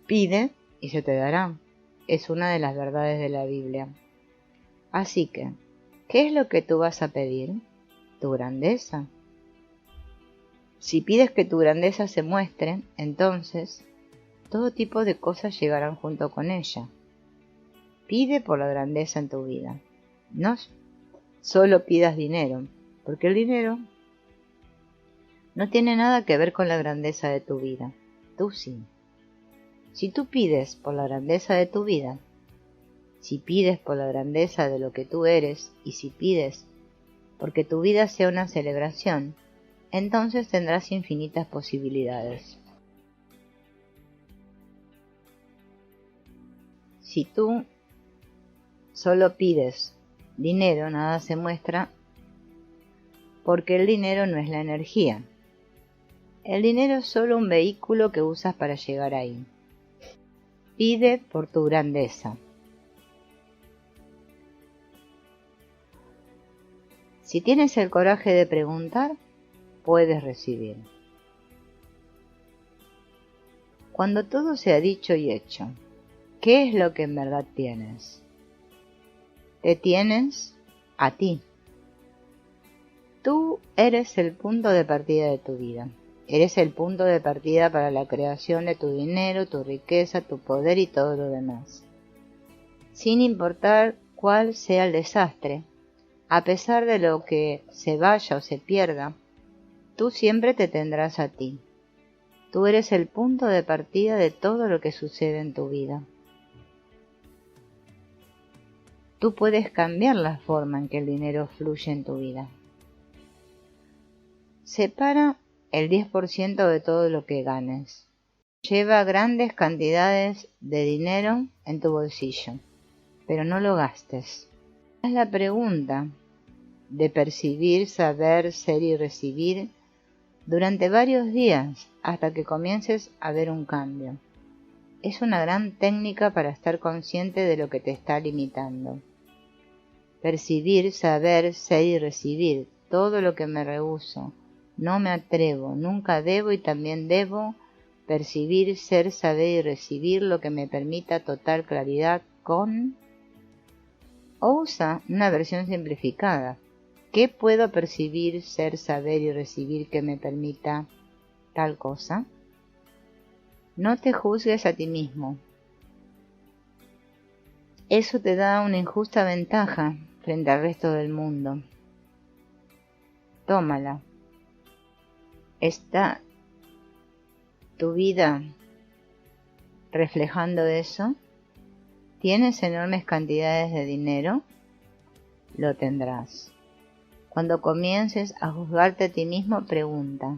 Pide y se te dará. Es una de las verdades de la Biblia. Así que, ¿qué es lo que tú vas a pedir? Tu grandeza. Si pides que tu grandeza se muestre, entonces todo tipo de cosas llegarán junto con ella. Pide por la grandeza en tu vida. No solo pidas dinero, porque el dinero no tiene nada que ver con la grandeza de tu vida. Tú sí. Si tú pides por la grandeza de tu vida, si pides por la grandeza de lo que tú eres, y si pides porque tu vida sea una celebración, entonces tendrás infinitas posibilidades. Si tú solo pides dinero, nada se muestra, porque el dinero no es la energía. El dinero es solo un vehículo que usas para llegar ahí. Pide por tu grandeza. Si tienes el coraje de preguntar, puedes recibir. Cuando todo sea dicho y hecho, ¿qué es lo que en verdad tienes? Te tienes a ti. Tú eres el punto de partida de tu vida. Eres el punto de partida para la creación de tu dinero, tu riqueza, tu poder y todo lo demás. Sin importar cuál sea el desastre, a pesar de lo que se vaya o se pierda, tú siempre te tendrás a ti. Tú eres el punto de partida de todo lo que sucede en tu vida. Tú puedes cambiar la forma en que el dinero fluye en tu vida. Separa el 10% de todo lo que ganes. Lleva grandes cantidades de dinero en tu bolsillo, pero no lo gastes. Haz la pregunta de percibir, saber, ser y recibir durante varios días hasta que comiences a ver un cambio. Es una gran técnica para estar consciente de lo que te está limitando. Percibir, saber, ser y recibir todo lo que me rehúso. No me atrevo, nunca debo y también debo percibir, ser, saber y recibir lo que me permita total claridad con... O usa una versión simplificada. ¿Qué puedo percibir, ser, saber y recibir que me permita tal cosa? No te juzgues a ti mismo. Eso te da una injusta ventaja frente al resto del mundo. Tómala. ¿Está tu vida reflejando eso? ¿Tienes enormes cantidades de dinero? Lo tendrás. Cuando comiences a juzgarte a ti mismo, pregunta,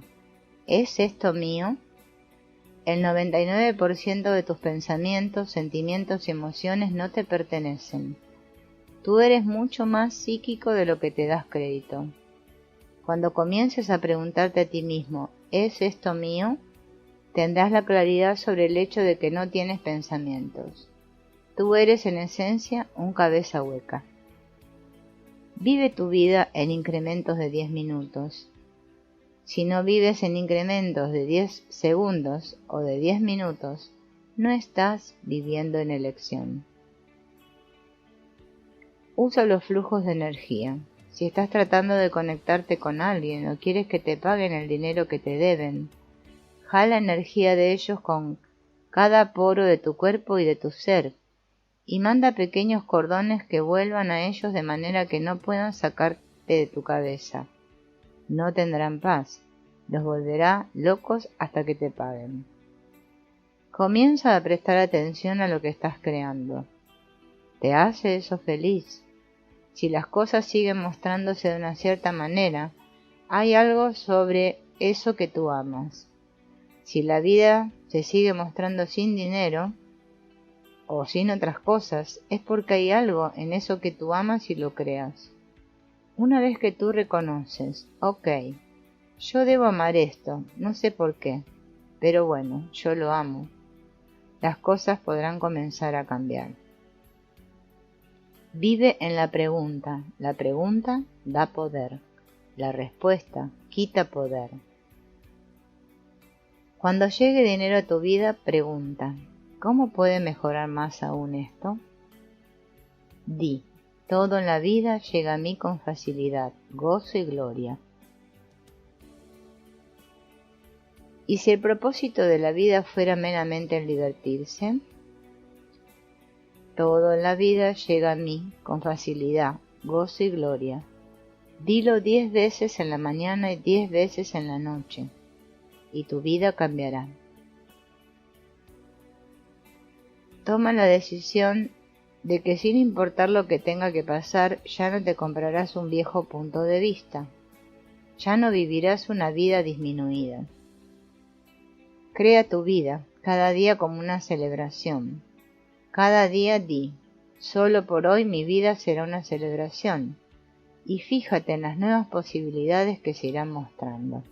¿es esto mío? El 99% de tus pensamientos, sentimientos y emociones no te pertenecen. Tú eres mucho más psíquico de lo que te das crédito. Cuando comiences a preguntarte a ti mismo, ¿es esto mío?, tendrás la claridad sobre el hecho de que no tienes pensamientos. Tú eres en esencia un cabeza hueca. Vive tu vida en incrementos de 10 minutos. Si no vives en incrementos de 10 segundos o de 10 minutos, no estás viviendo en elección. Usa los flujos de energía. Si estás tratando de conectarte con alguien o quieres que te paguen el dinero que te deben, jala energía de ellos con cada poro de tu cuerpo y de tu ser, y manda pequeños cordones que vuelvan a ellos de manera que no puedan sacarte de tu cabeza. No tendrán paz, los volverá locos hasta que te paguen. Comienza a prestar atención a lo que estás creando. ¿Te hace eso feliz? Si las cosas siguen mostrándose de una cierta manera, hay algo sobre eso que tú amas. Si la vida se sigue mostrando sin dinero o sin otras cosas, es porque hay algo en eso que tú amas y lo creas. Una vez que tú reconoces, ok, yo debo amar esto, no sé por qué, pero bueno, yo lo amo, las cosas podrán comenzar a cambiar. Vive en la pregunta da poder, la respuesta quita poder. Cuando llegue dinero a tu vida, pregunta, ¿cómo puede mejorar más aún esto? Di, todo en la vida llega a mí con facilidad, gozo y gloria. ¿Y si el propósito de la vida fuera meramente el divertirse? Todo en la vida llega a mí con facilidad, gozo y gloria. Dilo 10 veces en la mañana y 10 veces en la noche, y tu vida cambiará. Toma la decisión de que sin importar lo que tenga que pasar, ya no te comprarás un viejo punto de vista. Ya no vivirás una vida disminuida. Crea tu vida, cada día como una celebración. Cada día di, solo por hoy mi vida será una celebración. Y fíjate en las nuevas posibilidades que se irán mostrando.